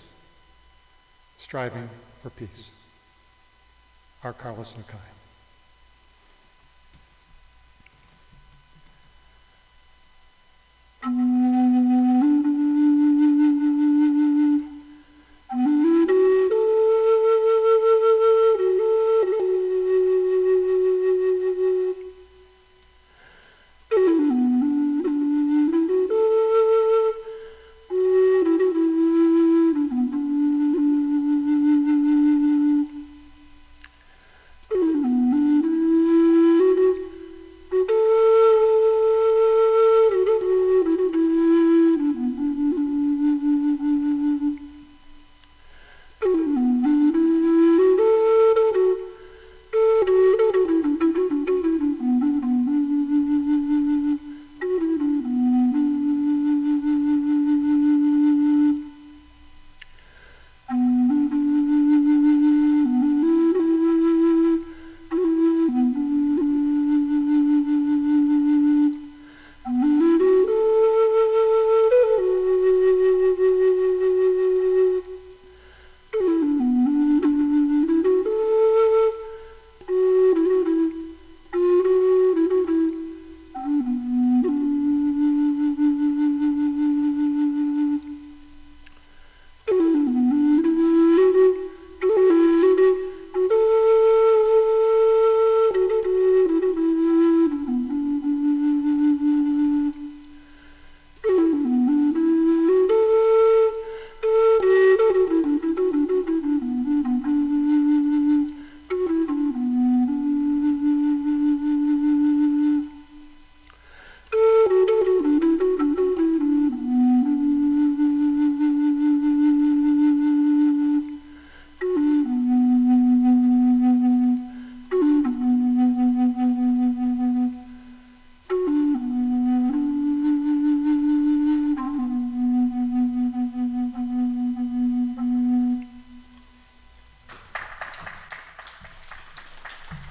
striving for peace. Our Carlos Nakai.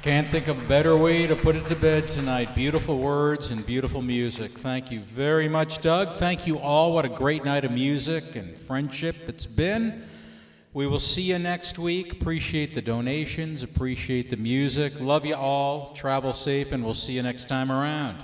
Can't think of a better way to put it to bed tonight. Beautiful words and beautiful music. Thank you very much, Doug. Thank you all. What a great night of music and friendship it's been. We will see you next week. Appreciate the donations. Appreciate the music. Love you all. Travel safe, and we'll see you next time around.